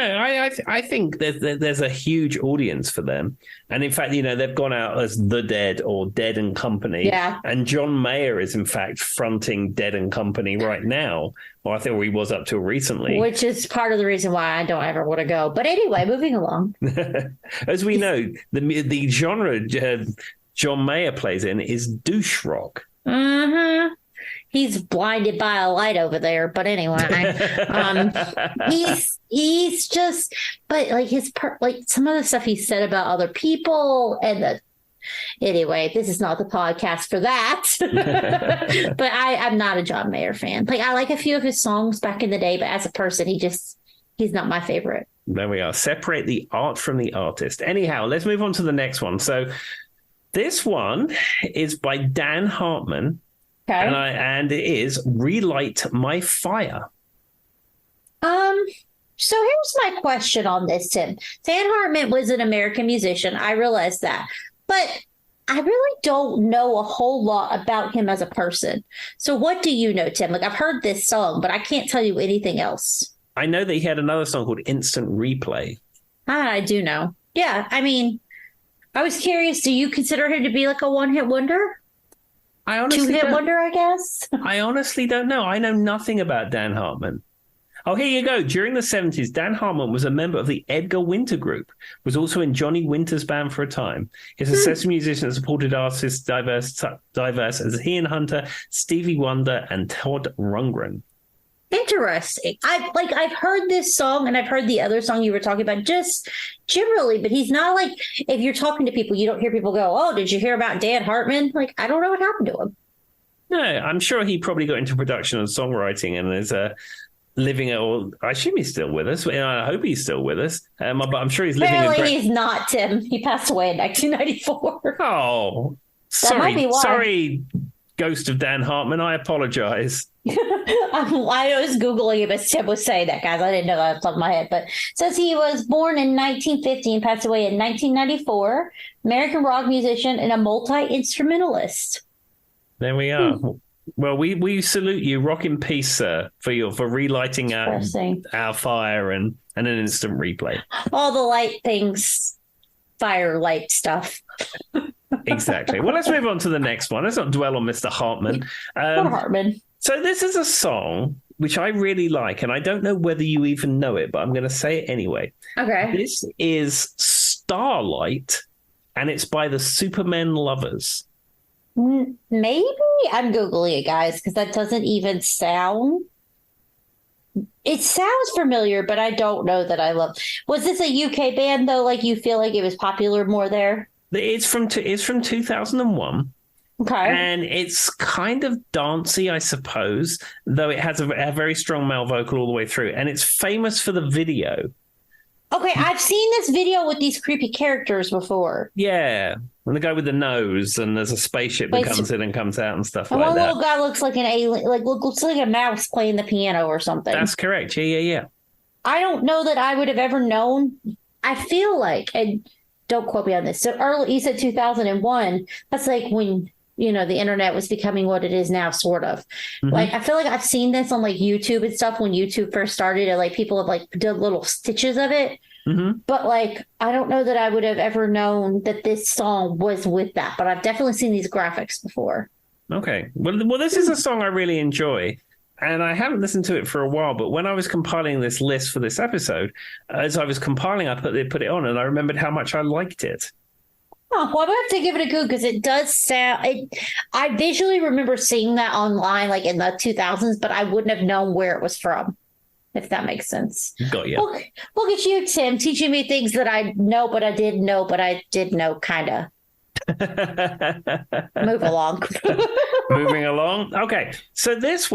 I think there's a huge audience for them. And in fact, they've gone out as The Dead or Dead and Company. Yeah. And John Mayer is, in fact, fronting Dead and Company right now. Well, I think he was up till recently. Which is part of the reason why I don't ever want to go. But anyway, moving along. As we know, the genre John Mayer plays in is douche rock. Mm-hmm. He's blinded by a light over there, but anyway, he's just, but like some of the stuff he said about other people and anyway, this is not the podcast for that. But I'm not a John Mayer fan. Like, I like a few of his songs back in the day, but as a person, he's not my favorite. There we are. Separate the art from the artist. Anyhow, let's move on to the next one. So this one is by Dan Hartman. Okay. And it is Relight My Fire. So here's my question on this, Tim. Dan Hartman was an American musician. I realize that. But I really don't know a whole lot about him as a person. So what do you know, Tim? Like, I've heard this song, but I can't tell you anything else. I know that he had another song called Instant Replay. I do know. Yeah, I mean, I was curious. Do you consider him to be like a one-hit wonder? Two-hit wonder, I guess. I honestly don't know. I know nothing about Dan Hartman. Oh, here you go. During the 70s, Dan Hartman was a member of the Edgar Winter Group, was also in Johnny Winter's band for a time. He's a successful musician that supported artists diverse as Ian Hunter, Stevie Wonder, and Todd Rundgren. Interesting. I've heard this song and I've heard the other song you were talking about just generally, but he's not like, if you're talking to people, you don't hear people go, "Oh, did you hear about Dan Hartman?" Like, I don't know what happened to him. No, I'm sure he probably got into production and songwriting and is living or I assume he's still with us. I hope he's still with us. But I'm sure he's living. Apparently, he's not, Tim. He passed away in 1994. Oh, sorry, ghost of Dan Hartman. I apologize. I was Googling him as Tim was saying that, guys. I didn't know that off the top of my head. But it says he was born in 1950 and passed away in 1994. American rock musician and a multi-instrumentalist. There we are. Well, we salute you. Rock in peace, sir, for relighting our fire and an instant replay. All the light things, fire light stuff. Exactly. Well, let's move on to the next one. Let's not dwell on Mr. Hartman. Hartman. So this is a song which I really like, and I don't know whether you even know it, but I'm going to say it anyway. Okay. This is Starlight, and it's by the Supermen Lovers. Maybe I'm Googling it, guys, because that doesn't even sound. It sounds familiar, but I don't know that I love. Was this a UK band though? Like, you feel like it was popular more there? It's from 2001. Okay. And it's kind of dancey, I suppose, though it has a very strong male vocal all the way through. And it's famous for the video. Okay, I've seen this video with these creepy characters before. Yeah. And the guy with the nose, and there's a spaceship that comes in and comes out and stuff like that. One little guy looks like an alien, looks like a mouse playing the piano or something. That's correct. Yeah. I don't know that I would have ever known. I feel like, and don't quote me on this. So early, you said 2001. That's like when, the internet was becoming what it is now, sort of. Mm-hmm. Like, I feel like I've seen this on like YouTube and stuff when YouTube first started, and like people have like did little stitches of it. Mm-hmm. But like, I don't know that I would have ever known that this song was with that, but I've definitely seen these graphics before. Okay. Well, this is a song I really enjoy. And I haven't listened to it for a while, but when I was compiling this list for this episode, as I was compiling, I put it on, and I remembered how much I liked it. Oh, well, I'm going to have to give it a go because it does sound. I visually remember seeing that online, like in the 2000s, but I wouldn't have known where it was from, if that makes sense. Got you. Look at you, Tim, teaching me things that I know, but I didn't know, but I did know, kind of. Move along. Moving along. Okay, so this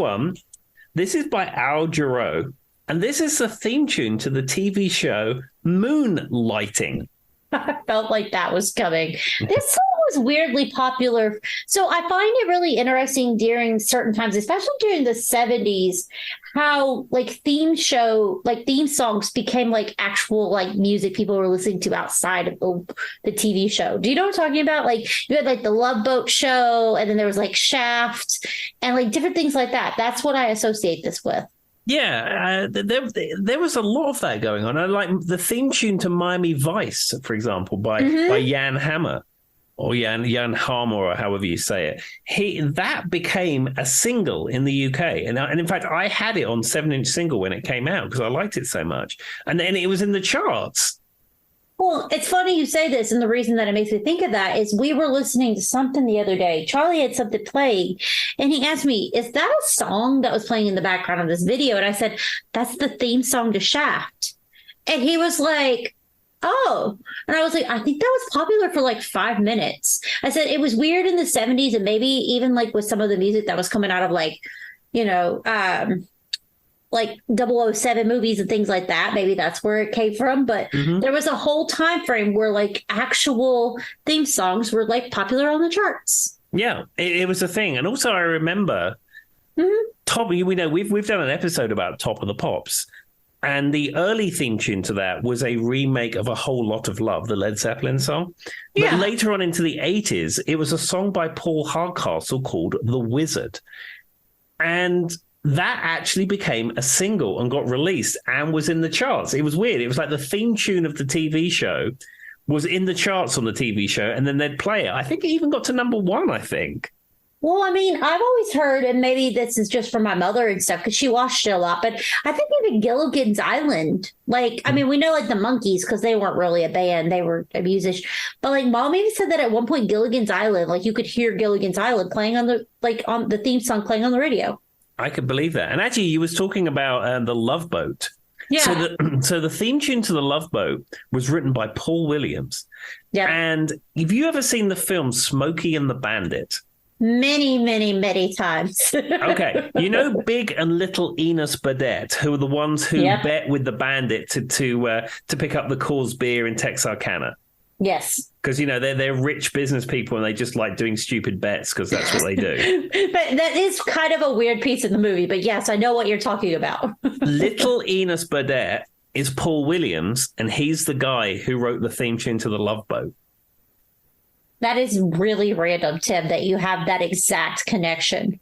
is by Al Jarreau, and this is the theme tune to the TV show Moonlighting. I felt like that was coming. This song was was weirdly popular. So I find it really interesting during certain times, especially during the 70s, how like theme songs became like actual like music people were listening to outside of the TV show. Do you know what I'm talking about? Like you had like the Love Boat show, and then there was like Shaft and like different things like that. That's what I associate this with. Yeah, there was a lot of that going on. I like the theme tune to Miami Vice, for example, by Jan Hammer or Jan Hammer, or however you say it. That became a single in the UK, and in fact, I had it on 7-inch single when it came out because I liked it so much, and then it was in the charts. Well, it's funny you say this, and the reason that it makes me think of that is we were listening to something the other day. Charlie had something playing, and he asked me, is that a song that was playing in the background of this video? And I said, that's the theme song to Shaft. And he was like, oh. And I was like, I think that was popular for like 5 minutes. I said, it was weird in the 70s, and maybe even like with some of the music that was coming out of like, like 007 movies and things like that. Maybe that's where it came from. But there was a whole time frame where like actual theme songs were like popular on the charts. Yeah, it was a thing. And also I remember Top, we know we've done an episode about Top of the Pops. And the early theme tune to that was a remake of A Whole Lot of Love, the Led Zeppelin song. But later on into the 80s, it was a song by Paul Hardcastle called The Wizard. And that actually became a single and got released and was in the charts. It was weird. It was like the theme tune of the TV show was in the charts on the TV show, and then they'd play it. I think it even got to number 1, I think. Well, I mean, I've always heard, and maybe this is just from my mother and stuff, because she watched it a lot, but I think even Gilligan's Island, like, I mean, we know like the Monkees, because they weren't really a band, they were a musician, but like Mom even said that at one point Gilligan's Island, like you could hear Gilligan's Island playing on the theme song playing on the radio. I could believe that. And actually, you was talking about the Love Boat. Yeah. So the theme tune to the Love Boat was written by Paul Williams. Yeah. And have you ever seen the film Smokey and the Bandit? Many, many, many times. Okay. You know Big and Little Enos Burdett, who are the ones who bet with the Bandit to pick up the Coors beer in Texarkana? Yes. Because, they're rich business people and they just like doing stupid bets because that's what they do. But that is kind of a weird piece of the movie. But yes, I know what you're talking about. Little Enos Burdett is Paul Williams, and he's the guy who wrote the theme tune to The Love Boat. That is really random, Tim, that you have that exact connection.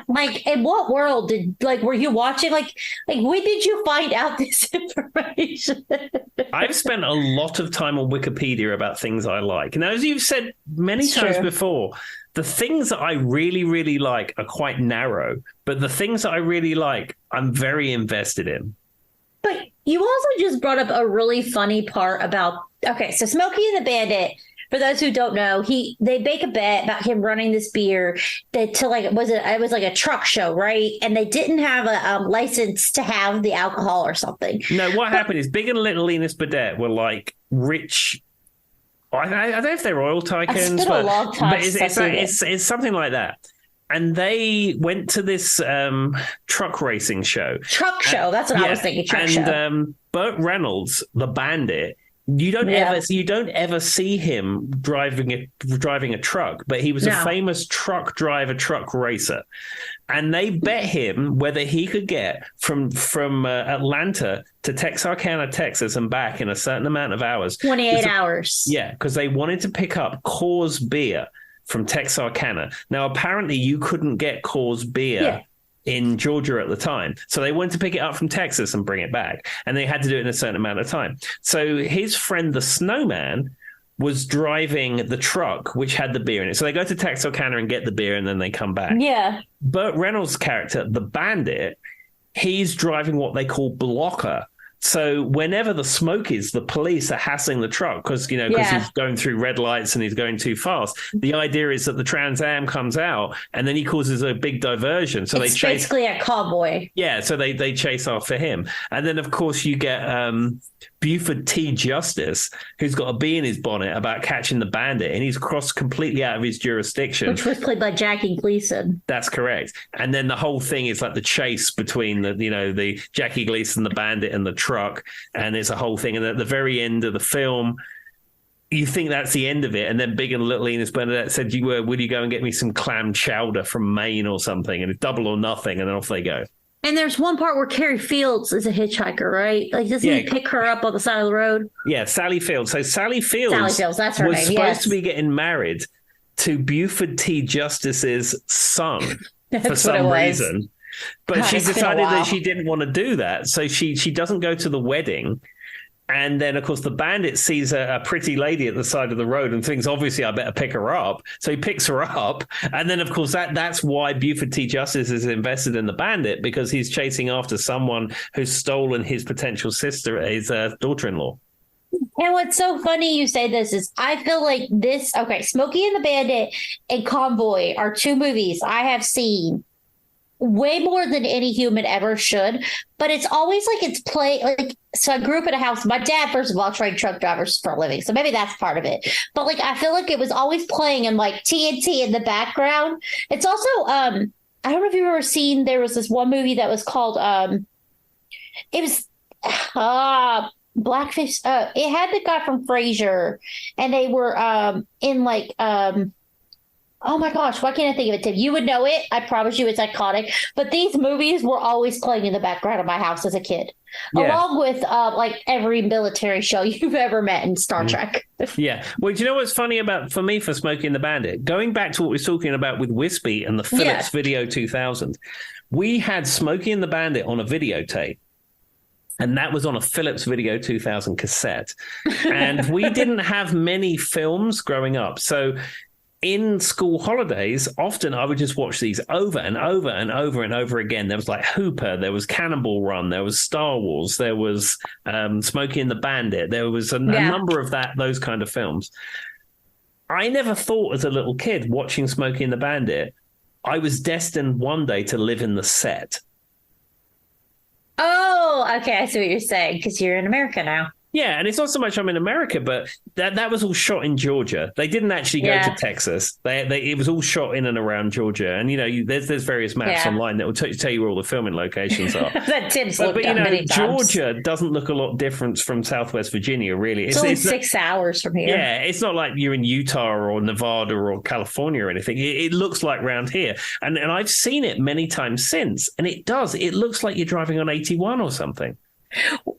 Like, in what world were you watching? Like when did you find out this information? I've spent a lot of time on Wikipedia about things I like. Now, as you've said many times before, the things that I really, really like are quite narrow, but the things that I really like, I'm very invested in. But you also just brought up a really funny part about, so Smokey and the Bandit. For those who don't know, they make a bet about him running this beer it was like a truck show, right? And they didn't have a license to have the alcohol or something. No, what happened is Big and Little Enos Burdett were like rich. I don't know if they're oil tycoons, but it's something like that. And they went to this truck racing show. That's what I was thinking. And Burt Reynolds, the Bandit. You don't ever see him driving a truck, but he was a famous truck driver, truck racer, and they bet him whether he could get from Atlanta to Texarkana, Texas, and back in a certain amount of hours. 28 hours. Yeah, because they wanted to pick up Coors beer from Texarkana. Now, apparently, you couldn't get Coors beer in Georgia at the time. So they wanted to pick it up from Texas and bring it back. And they had to do it in a certain amount of time. So his friend, the Snowman, was driving the truck, which had the beer in it. So they go to Texarkana and get the beer, and then they come back. Yeah. Burt Reynolds' character, the Bandit, he's driving what they call blocker. So whenever the Smokies, the police, are hassling the truck because he's going through red lights and he's going too fast, the idea is that the Trans Am comes out and then he causes a big diversion. So it's basically a cowboy. Yeah, so they chase after him. And then, of course, you get Buford T. Justice, who's got a bee in his bonnet about catching the Bandit, and he's crossed completely out of his jurisdiction. Which was played by Jackie Gleason. That's correct. And then the whole thing is like the chase between the Jackie Gleason, the Bandit, and the truck, and it's a whole thing. And at the very end of the film, you think that's the end of it, and then Big and Little Enos Bernadette said, "Will you go and get me some clam chowder from Maine or something?" And it's double or nothing, and then off they go. And there's one part where Carrie Fields is a hitchhiker, right? Like, doesn't he pick her up on the side of the road? Yeah, Sally Fields. So Sally Fields that's her was name, supposed to be getting married to Buford T. Justice's son for some reason. But she decided that she didn't want to do that. So she doesn't go to the wedding. And then, of course, the bandit sees a pretty lady at the side of the road and thinks, obviously, I better pick her up. So he picks her up. And then, of course, that's why Buford T. Justice is invested in the bandit, because he's chasing after someone who's stolen his potential sister, his daughter-in-law. And what's so funny you say this is I feel like Smokey and the Bandit and Convoy are two movies I have seen way more than any human ever should, but it's always like it's so I grew up in a house. My dad, first of all, trained truck drivers for a living, so maybe that's part of it. But like I feel like it was always playing in like TNT in the background. It's also I don't know if you've ever seen, there was this one movie that was called it was Blackfish. It had the guy from Frasier, and they were in like oh my gosh, why can't I think of it, Tim? You would know it. I promise you it's iconic. But these movies were always playing in the background of my house as a kid, along with like every military show you've ever met in Star Trek. Yeah. Well, do you know what's funny for Smokey and the Bandit? Going back to what we were talking about with Wispy and the Philips Video 2000, we had Smokey and the Bandit on a videotape. And that was on a Philips Video 2000 cassette. And we didn't have many films growing up. So in school holidays, often I would just watch these over and over and over and over again. There was like Hooper, there was Cannonball Run, there was Star Wars, there was Smokey and the Bandit. There was a number of those kind of films. I never thought as a little kid watching Smokey and the Bandit, I was destined one day to live in the set. Oh, okay. I see what you're saying, because you're in America now. Yeah, and it's not so much I'm in America, but that was all shot in Georgia. They didn't actually go to Texas. It was all shot in and around Georgia. And, there's various maps online that will tell you where all the filming locations are. That Tim's looked at many times. Georgia doesn't look a lot different from Southwest Virginia, really. It's only 6 hours from here. Yeah, it's not like you're in Utah or Nevada or California or anything. It looks like round here. And I've seen it many times since, and it does. It looks like you're driving on 81 or something.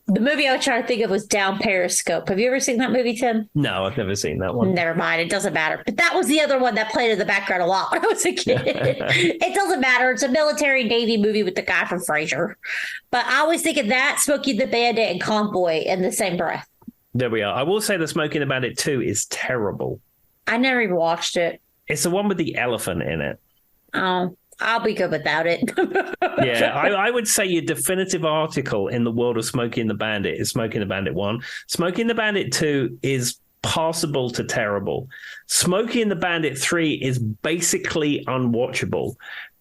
The movie I was trying to think of was Down Periscope. Have you ever seen that movie, Tim? No, I've never seen that one. Never mind. It doesn't matter. But that was the other one that played in the background a lot when I was a kid. It doesn't matter. It's a military Navy movie with the guy from Frasier. But I always think of that, Smokey the Bandit, and Convoy in the same breath. There we are. I will say the Smokey and the Bandit 2 is terrible. I never even watched it. It's the one with the elephant in it. Oh, I'll be good without it. Yeah, I would say your definitive article in the world of Smokey and the Bandit is Smokey and the Bandit 1. Smokey and the Bandit 2 is passable to terrible. Smokey and the Bandit 3 is basically unwatchable.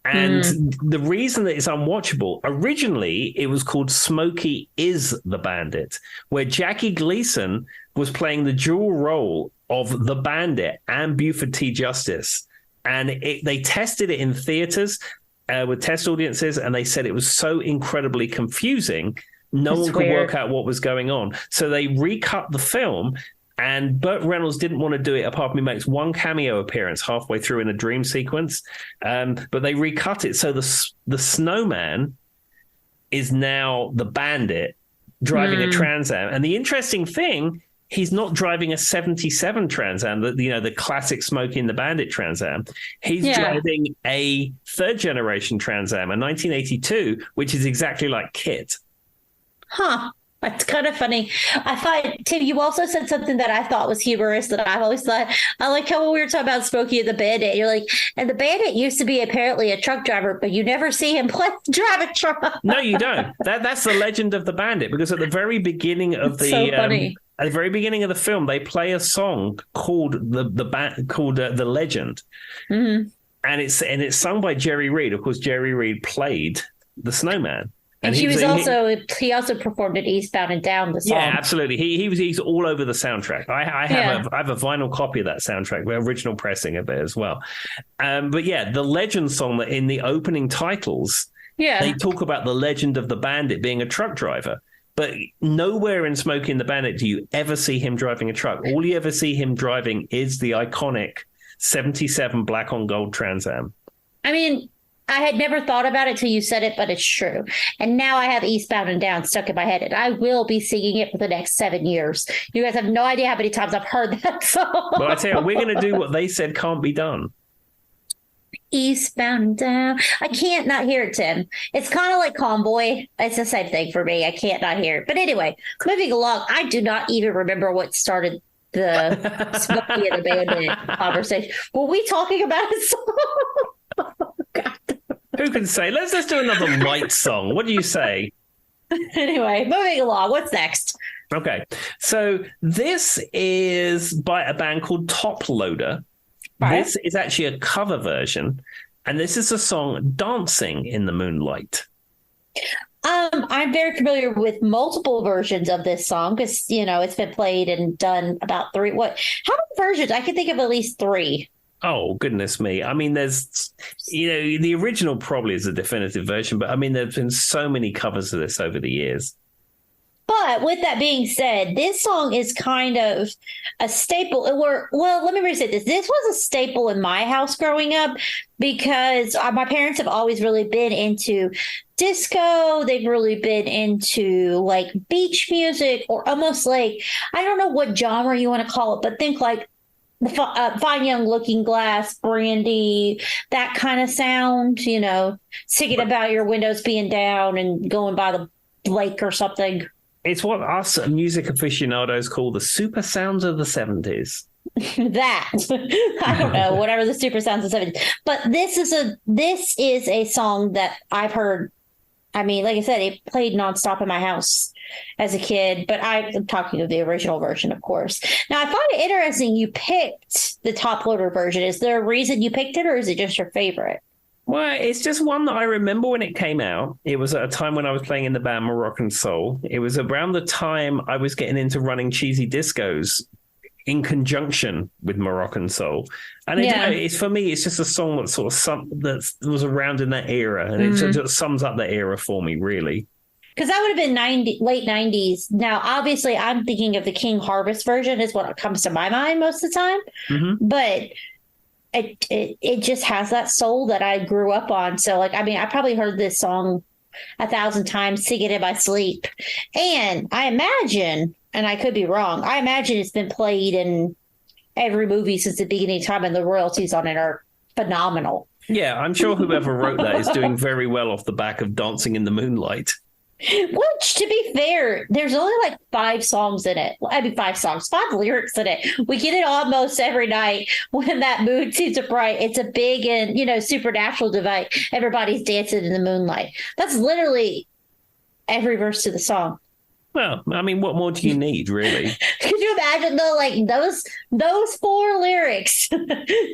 And the reason that it's unwatchable, originally it was called Smokey is the Bandit, where Jackie Gleason was playing the dual role of the Bandit and Buford T. Justice. And they tested it in theaters with test audiences, and they said it was so incredibly confusing, no one could work out what was going on. So they recut the film, and Burt Reynolds didn't want to do it, apart from he makes one cameo appearance halfway through in a dream sequence. But they recut it. So the snowman is now the bandit driving a Trans Am. And the interesting thing, he's not driving a 77 Trans Am, the classic Smokey and the Bandit Trans Am. He's driving a third generation Trans Am, a 1982, which is exactly like Kit. Huh. That's kind of funny. I thought, Tim, you also said something that I thought was humorous that I've always thought. I like how when we were talking about Smokey and the Bandit, you're like, and the Bandit used to be apparently a truck driver, but you never see him drive a truck. No, you don't. That's the legend of the Bandit, because at the very beginning of the at the very beginning of the film, they play a song called the Legend, and it's sung by Jerry Reed. Of course, Jerry Reed played the Snowman. And he also performed at Eastbound and Down, the song. Yeah, absolutely. He's all over the soundtrack. I have a vinyl copy of that soundtrack, the original pressing of it as well. But yeah, the Legend song that in the opening titles, they talk about the legend of the Bandit being a truck driver. But nowhere in Smokey and the Bandit do you ever see him driving a truck. All you ever see him driving is the iconic 77 black on gold Trans Am. I mean, I had never thought about it till you said it, but it's true. And now I have Eastbound and Down stuck in my head, and I will be singing it for the next 7 years. You guys have no idea how many times I've heard that song. Well, I tell you what, we're going to do what they said can't be done. Eastbound and Down. I can't not hear it, Tim. It's kind of like Convoy. It's the same thing for me. I can't not hear it. But anyway, moving along, I do not even remember what started the Smokey and the Bandit conversation. Were we talking about a song? Oh, God. Who can say? Let's do another light song. What do you say? Anyway, moving along. What's next? Okay. So this is by a band called Top Loader. Right. This is actually a cover version, and this is a song Dancing in the Moonlight. I'm very familiar with multiple versions of this song because, it's been played and done about three. How many versions? I can think of at least three. Oh, goodness me. I mean, there's, the original probably is a definitive version, but I mean, there's been so many covers of this over the years. But with that being said, this song is kind of a staple. Let me restate this. This was a staple in my house growing up because my parents have always really been into disco. They've really been into like beach music or almost like, I don't know what genre you want to call it, but think like Fine Young Looking Glass, Brandy, that kind of sound, singing about your windows being down and going by the lake or something. It's what us music aficionados call the super sounds of the 70s. That I don't know, whatever the super sounds of the 70s. But this is a song that I've heard. I mean, like I said, it played nonstop in my house as a kid, but I'm talking of the original version, of course. Now, I find it interesting you picked the Top Loader version. Is there a reason you picked it, or is it just your favorite? Well, it's just one that I remember when it came out. It was at a time when I was playing in the band Moroccan Soul. It was around the time I was getting into running cheesy discos in conjunction with Moroccan Soul. And it's for me, it's just a song that sort of that was around in that era. And it just sums up that era for me, really. Because that would have been late 90s. Now, obviously, I'm thinking of the King Harvest version is what comes to my mind most of the time. Mm-hmm. But it just has that soul that I grew up on. So, I probably heard this song 1,000 times, singing in my sleep. And I imagine, and I could be wrong, I imagine it's been played in every movie since the beginning of time, and the royalties on it are phenomenal. Yeah, I'm sure whoever wrote that is doing very well off the back of Dancing in the Moonlight. Which, to be fair, there's only like 5 songs in it. 5 lyrics in it. We get it almost every night when that mood seems bright. It's a big and, supernatural device. Everybody's dancing in the moonlight. That's literally every verse to the song. Well, I mean, what more do you need, really? Could you imagine, though, like those 4 lyrics?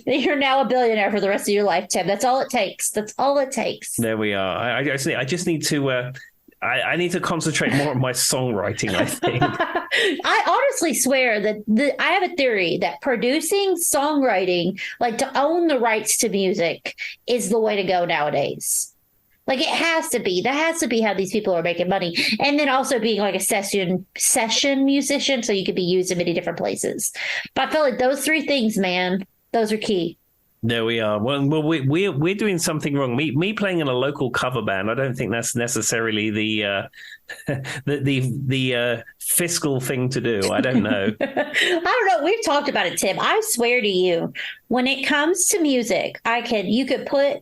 You're now a billionaire for the rest of your life, Tim. That's all it takes. That's all it takes. There we are. I just need to... I need to concentrate more on my songwriting, I think. I honestly swear that I have a theory that producing, songwriting, like to own the rights to music is the way to go nowadays. Like it has to be. That has to be how these people are making money. And then also being like a session musician, so you could be used in many different places. But I feel like those 3 things, man, those are key. There we are. Well, we're doing something wrong. Me playing in a local cover band, I don't think that's necessarily the fiscal thing to do. I don't know. I don't know. We've talked about it, Tim. I swear to you, when it comes to music, you could put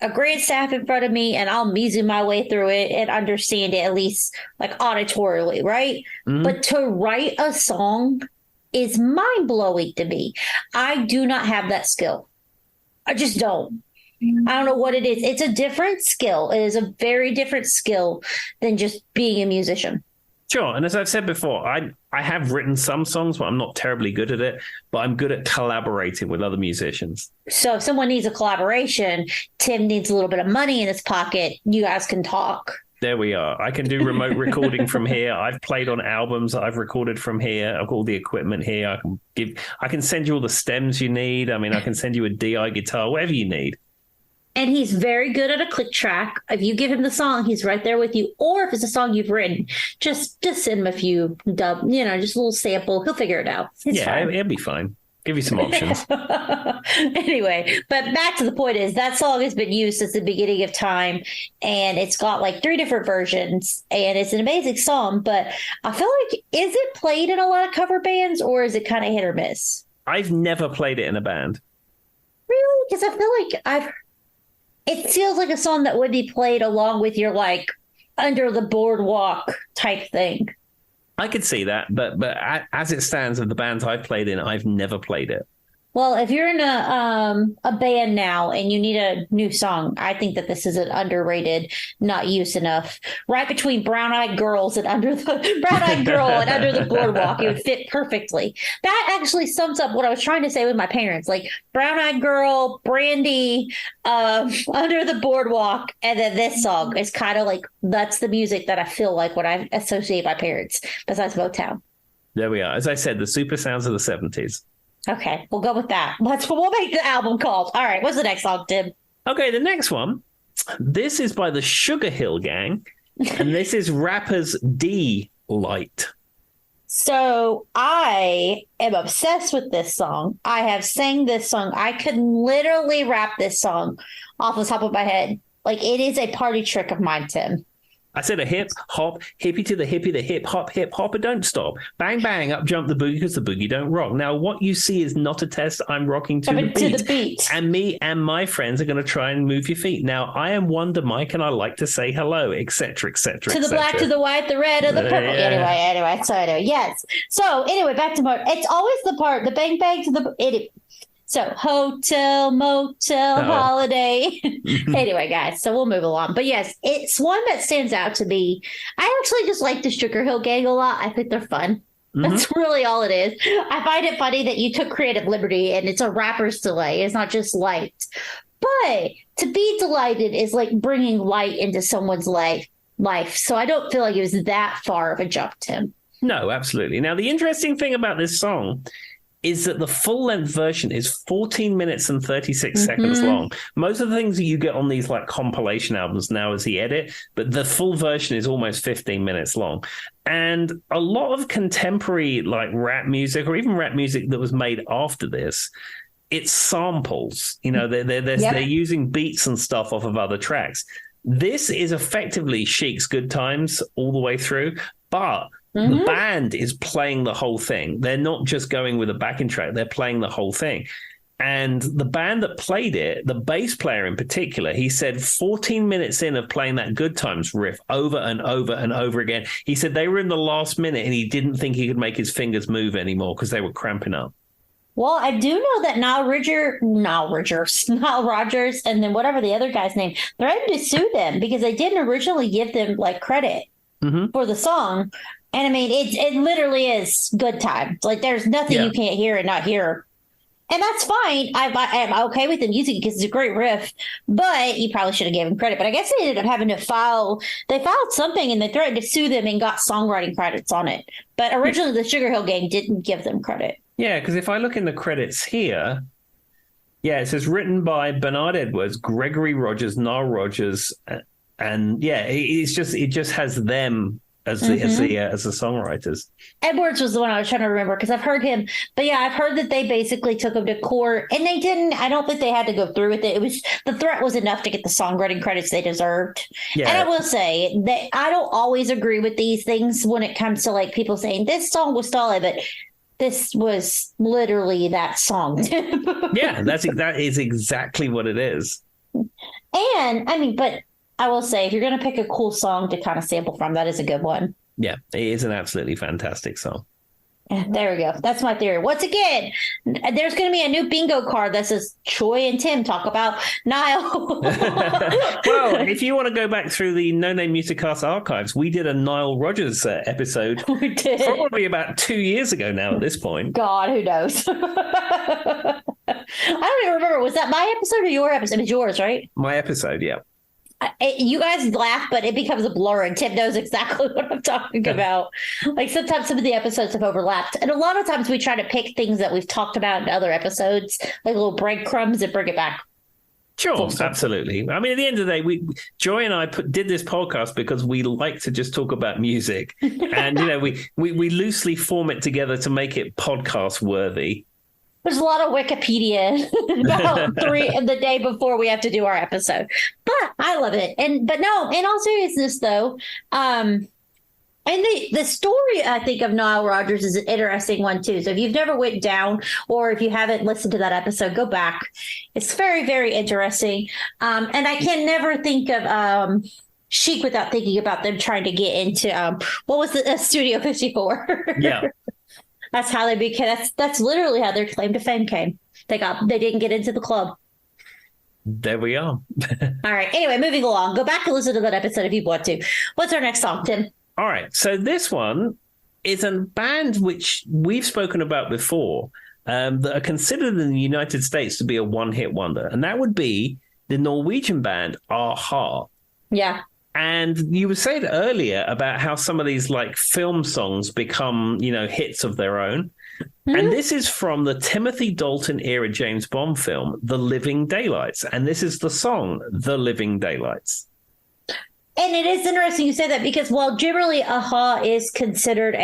a great staff in front of me and I'll music my way through it and understand it, at least like auditorily, right? Mm-hmm. But to write a song is mind-blowing to me. I do not have that skill. I just don't. I don't know what it is. It's a different skill. It is a very different skill than just being a musician. Sure. And as I've said before, I have written some songs, but I'm not terribly good at it. But I'm good at collaborating with other musicians. So if someone needs a collaboration, Tim needs a little bit of money in his pocket, you guys can talk. There we are. I can do remote recording from here. I've played on albums that I've recorded from here. I've got all the equipment here. I can send you all the stems you need. I mean, I can send you a DI guitar, whatever you need. And he's very good at a click track. If you give him the song, he's right there with you. Or if it's a song you've written, just send him a few just a little sample. He'll figure it out. It's fine. It'll be fine. Give you some options. Anyway, but back to the point is that song has been used since the beginning of time, and it's got like 3 different versions, and it's an amazing song. But I feel like, is it played in a lot of cover bands, or is it kind of hit or miss? I've never played it in a band. Really? Because I feel like it feels like a song that would be played along with your like Under the Boardwalk type thing. I could see that, but as it stands, of the bands I've played in, I've never played it. Well, if you're in a band now and you need a new song, I think that this is an underrated, not used enough. Right between Brown Eyed Girls and Under the Brown Eyed Girl and Under the Boardwalk, it would fit perfectly. That actually sums up what I was trying to say with my parents, like Brown Eyed Girl, Brandy, Under the Boardwalk, and then this song is kind of like, that's the music that I feel like when I associate my parents, besides Motown. There we are. As I said, the super sounds of the 70s. Okay, we'll go with that. We'll make the album called. All right, what's the next song, Tim? Okay, the next one. This is by the Sugar Hill Gang, and this is Rapper's D-Light. So I am obsessed with this song. I have sang this song. I could literally rap this song off the top of my head. Like, it is a party trick of mine, Tim. I said a hip hop, hippie to the hippie, the hip hopper don't stop. Bang, bang, up jump the boogie because the boogie don't rock. Now, what you see is not a test. I'm rocking to the beat. And me and my friends are going to try and move your feet. Now, I am Wonder Mike, and I like to say hello, etc., etc. To the black, to the white, the red, or the purple. Anyway. Yes. So, anyway, back to part. It's always the part, the bang, bang to the... So, hotel, motel, holiday. Anyway, guys, so we'll move along. But yes, it's one that stands out to me. I actually just like the Sugar Hill Gang a lot. I think they're fun. Mm-hmm. That's really all it is. I find it funny that you took creative liberty and it's a rapper's delay. It's not just light. But to be delighted is like bringing light into someone's life. So I don't feel like it was that far of a jump, Tim. No, absolutely. Now, the interesting thing about this song is that the full-length version is 14 minutes and 36 seconds long. Most of the things that you get on these like compilation albums now is the edit, but the full version is almost 15 minutes long. And a lot of contemporary like rap music, or even rap music that was made after this, it's samples. You know, they're using beats and stuff off of other tracks. This is effectively Chic's Good Times all the way through, but the band is playing the whole thing. They're not just going with a backing track. They're playing the whole thing. And the band that played it, the bass player in particular, he said 14 minutes in of playing that Good Times riff over and over and over again, he said they were in the last minute and he didn't think he could make his fingers move anymore because they were cramping up. Well, I do know that Nile Rodgers, and then whatever the other guy's name, threatened to sue them because they didn't originally give them like credit for the song. And I mean, it literally is good times. Like, there's nothing you can't hear and not hear. And that's fine. I'm okay with them using it because it's a great riff, but you probably should have given credit. But I guess they ended up having to filed something and they threatened to sue them and got songwriting credits on it. But originally the Sugar Hill Gang didn't give them credit. Yeah, because if I look in the credits here, it says written by Bernard Edwards, Gregory Rogers, Nile Rodgers, and it just has them as the songwriters. Edwards was the one I was trying to remember because I've heard him. But yeah, I've heard that they basically took him to court and they didn't. I don't think they had to go through with it. It was the threat was enough to get the songwriting credits they deserved. Yeah. And I will say that I don't always agree with these things when it comes to like people saying this song was stolen, but this was literally that song. Yeah, that is exactly what it is. And I mean, but I will say, if you're going to pick a cool song to kind of sample from, that is a good one. Yeah, it is an absolutely fantastic song. Yeah, there we go. That's my theory. Once again, there's going to be a new bingo card that says Troy and Tim talk about Nile. Well, if you want to go back through the No Name Musicast archives, we did a Nile Rodgers episode. We did. Probably about 2 years ago now at this point. God, who knows? I don't even remember. Was that my episode or your episode? It was yours, right? My episode, yeah. You guys laugh, but it becomes a blur, and Tim knows exactly what I'm talking about. Like sometimes some of the episodes have overlapped, and a lot of times we try to pick things that we've talked about in other episodes, like little breadcrumbs, and bring it back. Sure, absolutely. I mean, at the end of the day, Joy and I did this podcast because we like to just talk about music, and we loosely form it together to make it podcast worthy. There's a lot of Wikipedia about the day before we have to do our episode, but I love it. But no, in all seriousness, though, and the story, I think, of Nile Rodgers is an interesting one, too. So if you've never went down or if you haven't listened to that episode, go back. It's very, very interesting. And I can never think of Chic without thinking about them trying to get into, what was the Studio 54? Yeah. That's how they became, that's literally how their claim to fame came. They didn't get into the club. There we are. All right. Anyway, moving along. Go back and listen to that episode if you want to. What's our next song, Tim? All right, so this one is a band which we've spoken about before that are considered in the United States to be a one-hit wonder, and that would be the Norwegian band a-ha. Yeah. And you were saying earlier about how some of these like film songs become, hits of their own. Mm-hmm. And this is from the Timothy Dalton era James Bond film, The Living Daylights. And this is the song, The Living Daylights. And it is interesting you say that because while generally a-ha is considered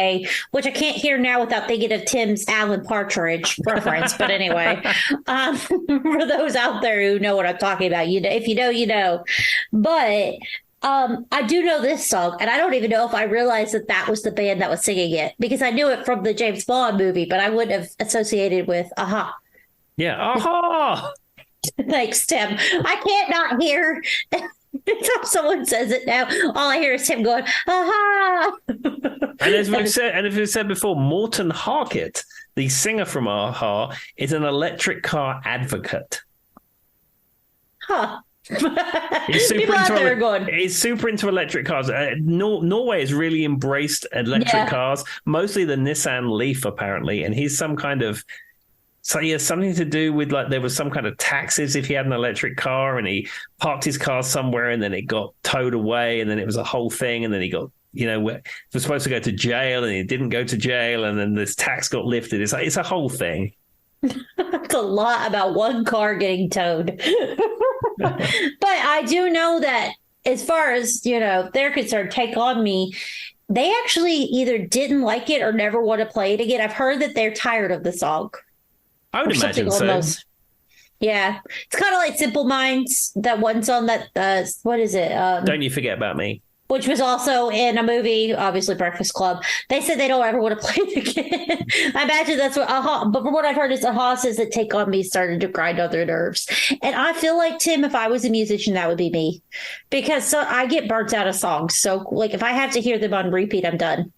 which I can't hear now without thinking of Tim's Alan Partridge reference, but anyway, for those out there who know what I'm talking about, if you know, you know. But I do know this song, and I don't even know if I realized that was the band that was singing it because I knew it from the James Bond movie, but I wouldn't have associated with a-ha. Yeah, a-ha! Thanks, Tim. I can't not hear... Until someone says it now, all I hear is him going, "Aha!" And as we've said before, Morten Harket, the singer from a-ha, is an electric car advocate. Huh. He's super into electric cars. Norway has really embraced electric cars, mostly the Nissan Leaf, apparently, and he's some kind of. So he has something to do with like there was some kind of taxes if he had an electric car and he parked his car somewhere and then it got towed away and then it was a whole thing and then he got, he was supposed to go to jail and he didn't go to jail and then this tax got lifted. It's a whole thing. It's a lot about one car getting towed. But I do know that as far as, they're concerned, Take On Me, they actually either didn't like it or never want to play it again. I've heard that they're tired of the song. I would imagine so. Yeah. It's kind of like Simple Minds, that one song that, what is it? Don't You Forget About Me. Which was also in a movie, obviously Breakfast Club. They said they don't ever want to play it again. I imagine that's what a-ha, but from what I've heard is a-ha says that Take On Me started to grind on their nerves. And I feel like, Tim, if I was a musician, that would be me. Because I get burnt out of songs. So, like, if I have to hear them on repeat, I'm done.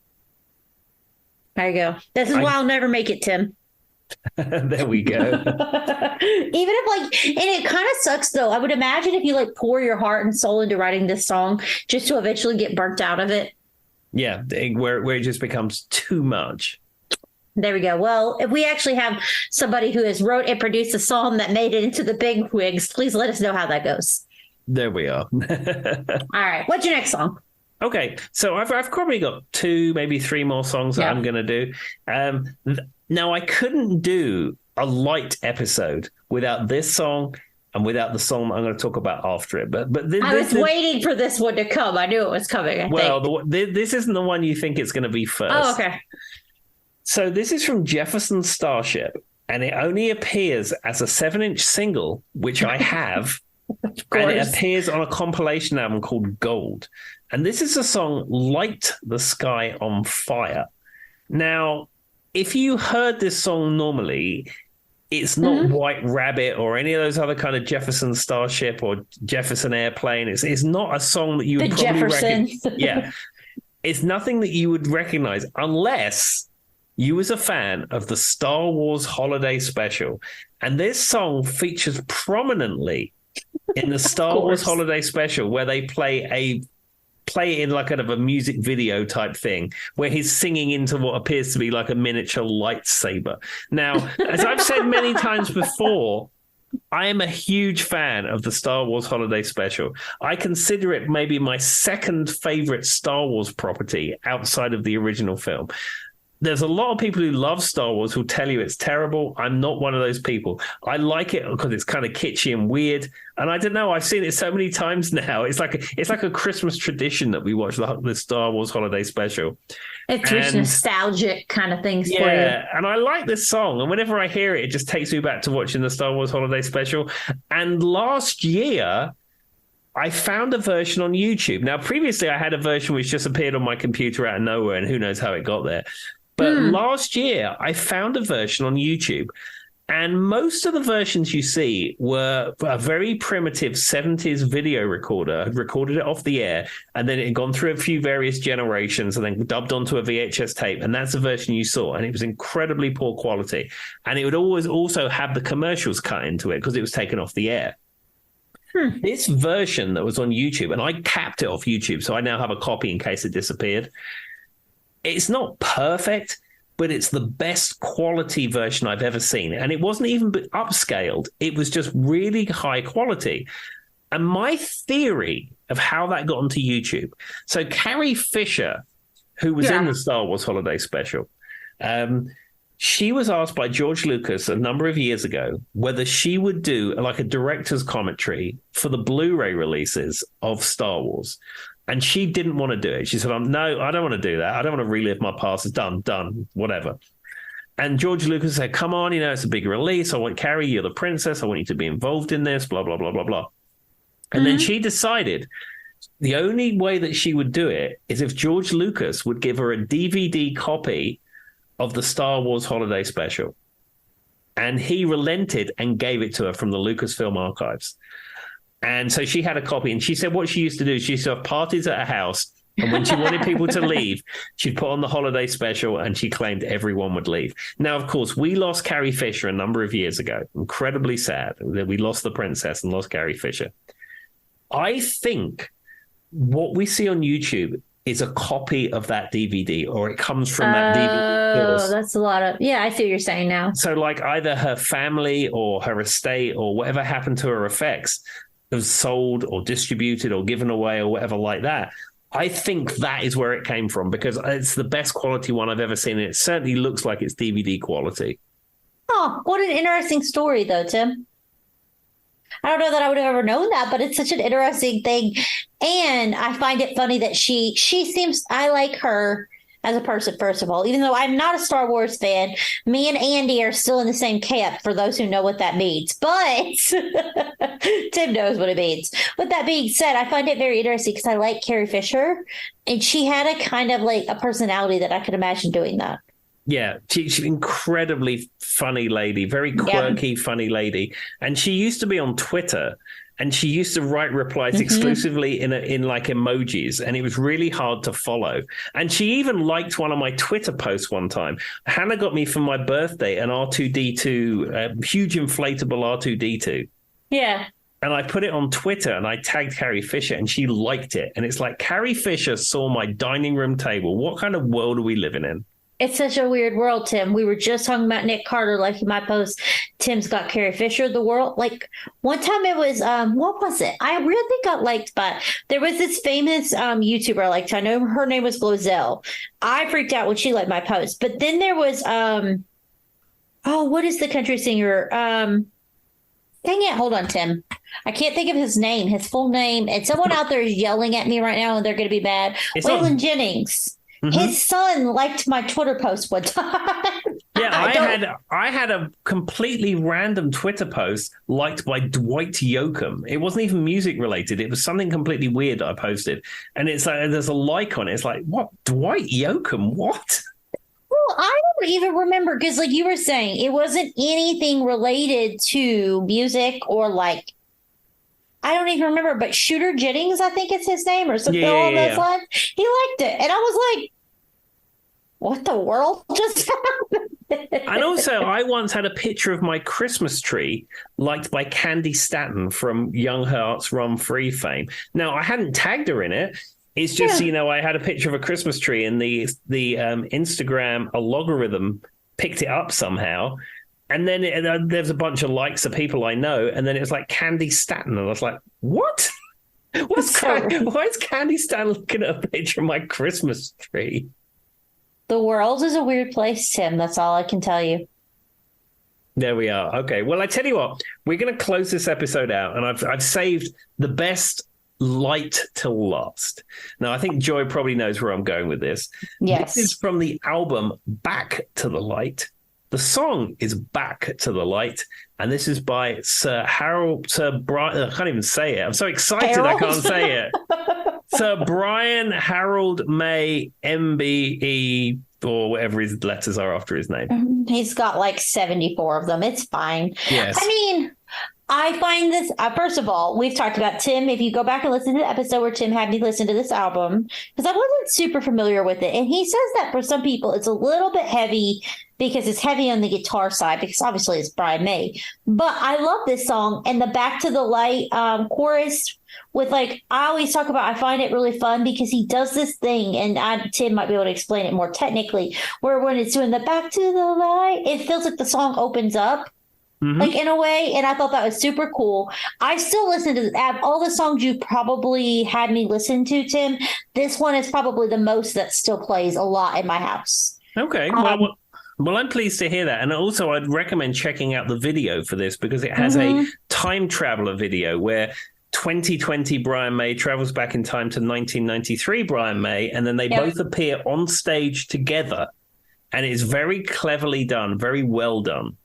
There you go. This is why I'll never make it, Tim. There we go. Even if and it kind of sucks though. I would imagine if you pour your heart and soul into writing this song just to eventually get burnt out of it. Yeah, where it just becomes too much. There we go. Well, if we actually have somebody who has wrote and produced a song that made it into the big wigs, please let us know how that goes. There we are. All right. What's your next song? Okay, so I've probably got 2, maybe 3 more songs that I'm going to do. Now, I couldn't do a light episode without this song and without the song that I'm going to talk about after it. But I was waiting for this one to come. I knew it was coming. This isn't the one you think it's going to be first. Oh, okay. So this is from Jefferson Starship, and it only appears as a 7-inch single, which I have. And it appears on a compilation album called Gold. And this is the song Light the Sky on Fire. Now, if you heard this song normally, it's not White Rabbit or any of those other kind of Jefferson Starship or Jefferson Airplane. It's not a song that you would probably recognize. Yeah. It's nothing that you would recognize unless you was a fan of the Star Wars Holiday Special. And this song features prominently in the Star Wars Holiday Special where they play in like kind of a music video type thing where he's singing into what appears to be like a miniature lightsaber. Now, as I've said many times before, I am a huge fan of the Star Wars Holiday Special. I consider it maybe my second favorite Star Wars property outside of the original film. there's a lot of people who love Star Wars who'll tell you it's terrible. I'm not one of those people. I like it because it's kind of kitschy and weird. And I don't know, I've seen it so many times now. It's like a Christmas tradition that we watch the Star Wars Holiday Special. It's rich nostalgic kind of things for you. Yeah, and I like this song. And whenever I hear it, it just takes me back to watching the Star Wars Holiday Special. And last year, I found a version on YouTube. Now, previously, I had a version which just appeared on my computer out of nowhere, and who knows how it got there. But last year, I found a version on YouTube, and most of the versions you see were a very primitive 70s video recorder, had recorded it off the air, and then it had gone through a few various generations and then dubbed onto a VHS tape, and that's the version you saw, and it was incredibly poor quality. And it would always also have the commercials cut into it because it was taken off the air. This version that was on YouTube, and I capped it off YouTube, so I now have a copy in case it disappeared. It's not perfect, but it's the best quality version I've ever seen. And it wasn't even upscaled. It was just really high quality. And my theory of how that got onto YouTube. So Carrie Fisher, who was in the Star Wars Holiday Special, she was asked by George Lucas a number of years ago whether she would do like a director's commentary for the Blu-ray releases of Star Wars. And she didn't want to do it. She said, no, I don't want to do that. I don't want to relive my past. It's done, whatever. And George Lucas said, come on, it's a big release. I want Carrie, you're the princess. I want you to be involved in this, blah, blah, blah, blah, blah. And then she decided the only way that she would do it is if George Lucas would give her a DVD copy of the Star Wars Holiday Special. And he relented and gave it to her from the Lucasfilm archives. And so she had a copy, and she said what she used to do, she used to have parties at her house, and when she wanted people to leave, she'd put on the Holiday Special, and she claimed everyone would leave. Now, of course, we lost Carrie Fisher a number of years ago. Incredibly sad that we lost the princess and lost Carrie Fisher. I think what we see on YouTube is a copy of that DVD, or it comes from that DVD. Oh, that's a lot of... Yeah, I see what you're saying now. So, like, either her family or her estate or whatever happened to her effects was sold or distributed or given away or whatever like that. I think that is where it came from because it's the best quality one I've ever seen. And it certainly looks like it's DVD quality. Oh, what an interesting story, though, Tim. I don't know that I would have ever known that, but it's such an interesting thing. And I find it funny that she seems, I like her as a person, first of all, even though I'm not a Star Wars fan. Me and Andy are still in the same camp for those who know what that means. But Tim knows what it means. With that being said, I find it very interesting because I like Carrie Fisher, and she had a kind of like a personality that I could imagine doing that. Yeah, she's an incredibly funny lady, very quirky, funny lady. And she used to be on Twitter, and she used to write replies exclusively in like emojis, and it was really hard to follow. And she even liked one of my Twitter posts one time. Hannah got me for my birthday an R2-D2, a huge inflatable R2-D2. Yeah. And I put it on Twitter, and I tagged Carrie Fisher, and she liked it. And it's like, Carrie Fisher saw my dining room table. What kind of world are we living in? It's such a weird world, Tim. We were just talking about Nick Carter, like in my post. Tim's got Carrie Fisher, the world. Like one time it was, what was it? I really got liked by, there was this famous YouTuber I liked. I know her name was Glozell. I freaked out when she liked my post. But then there was, what is the country singer? Dang it. Hold on, Tim. I can't think of his name, his full name. And someone out there is yelling at me right now, and they're going to be mad. Waylon Jennings. His son liked my Twitter post one time. Yeah, I had a completely random Twitter post liked by Dwight Yoakam. It wasn't even music related. It was something completely weird that I posted. And it's like there's a like on it. It's like, what? Dwight Yoakam? What? Well, I don't even remember because like you were saying, it wasn't anything related to music or like I don't even remember, but Shooter Jennings, I think it's his name, or something along those lines. He liked it. And I was like, what the world just happened? And also, I once had a picture of my Christmas tree liked by Candy Staton from Young Hearts Run Free fame. Now, I hadn't tagged her in it. It's just, I had a picture of a Christmas tree, and the Instagram algorithm picked it up somehow. And then there's a bunch of likes of people I know, and then it was like Candy Staton, and I was like, "What? Why is Candy Staton looking at a picture of my Christmas tree?" The world is a weird place, Tim. That's all I can tell you. There we are. Okay. Well, I tell you what, we're going to close this episode out, and I've saved the best light till last. Now, I think Joy probably knows where I'm going with this. Yes. This is from the album Back to the Light. The song is Back to the Light, and this is by Sir Brian. I can't even say it. I'm so excited Harold? I can't say it. Sir Brian Harold May MBE, or whatever his letters are after his name. He's got like 74 of them. It's fine. Yes. I mean, I find this, first of all, we've talked about Tim. If you go back and listen to the episode where Tim had me listen to this album, because I wasn't super familiar with it. And he says that for some people, it's a little bit heavy because it's heavy on the guitar side, because obviously it's Brian May. But I love this song, and the Back to the Light chorus with, like, I always talk about, I find it really fun because he does this thing, and Tim might be able to explain it more technically, where when it's doing the Back to the Light, it feels like the song opens up. Like, in a way, and I thought that was super cool. I still listen to all the songs you probably had me listen to, Tim. This one is probably the most that still plays a lot in my house. Okay. Well, I'm pleased to hear that. And also, I'd recommend checking out the video for this because it has a time traveler video where 2020 Brian May travels back in time to 1993 Brian May, and then they both appear on stage together. And it's very cleverly done, very well done.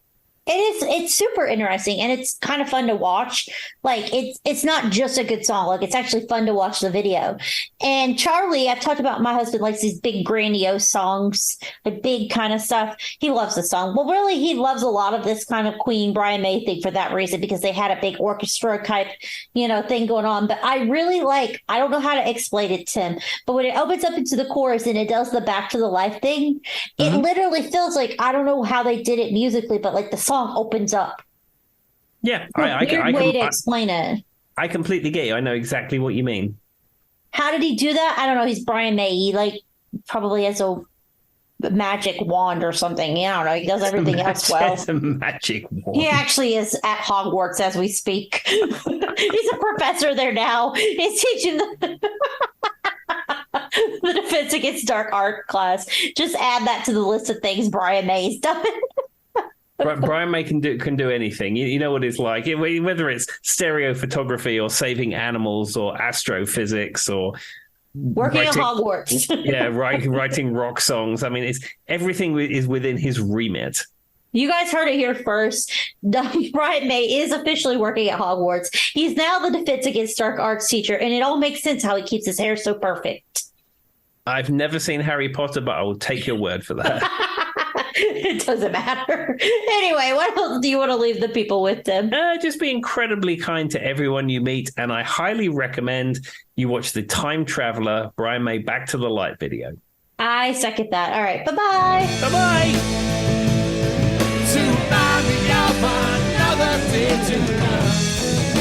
It's super interesting, and it's kind of fun to watch. Like, it's not just a good song. Like, it's actually fun to watch the video. And Charlie, I've talked about, my husband likes these big grandiose songs, like big kind of stuff. He loves the song. Well, really, he loves a lot of this kind of Queen Brian May thing for that reason, because they had a big orchestra type, thing going on. But I really I don't know how to explain it, Tim, but when it opens up into the chorus and it does the Back to the Life thing, it literally feels like, I don't know how they did it musically, but like the song opens up. Yeah, I can explain it. I completely get you. I know exactly what you mean. How did he do that? I don't know. He's Brian May. He probably has a magic wand or something. I don't know. He does everything else well. It's a magic wand. He actually is at Hogwarts as we speak. He's a professor there now. He's teaching the Defense Against Dark Art class. Just add that to the list of things Brian May's done. Brian May can do anything. You know what it's like, whether it's stereo photography or saving animals or astrophysics or working at Hogwarts. writing rock songs. I mean, it's everything is within his remit. You guys heard it here first. Brian May is officially working at Hogwarts. He's now the Defense Against Dark Arts teacher, and it all makes sense how he keeps his hair so perfect. I've never seen Harry Potter, but I will take your word for that. It doesn't matter. Anyway, what else do you want to leave the people with, Tim? Just be incredibly kind to everyone you meet, and I highly recommend you watch the Time Traveler Brian May Back to the Light video. I second that. All right, bye-bye. Bye-bye. To remind me of another day to come.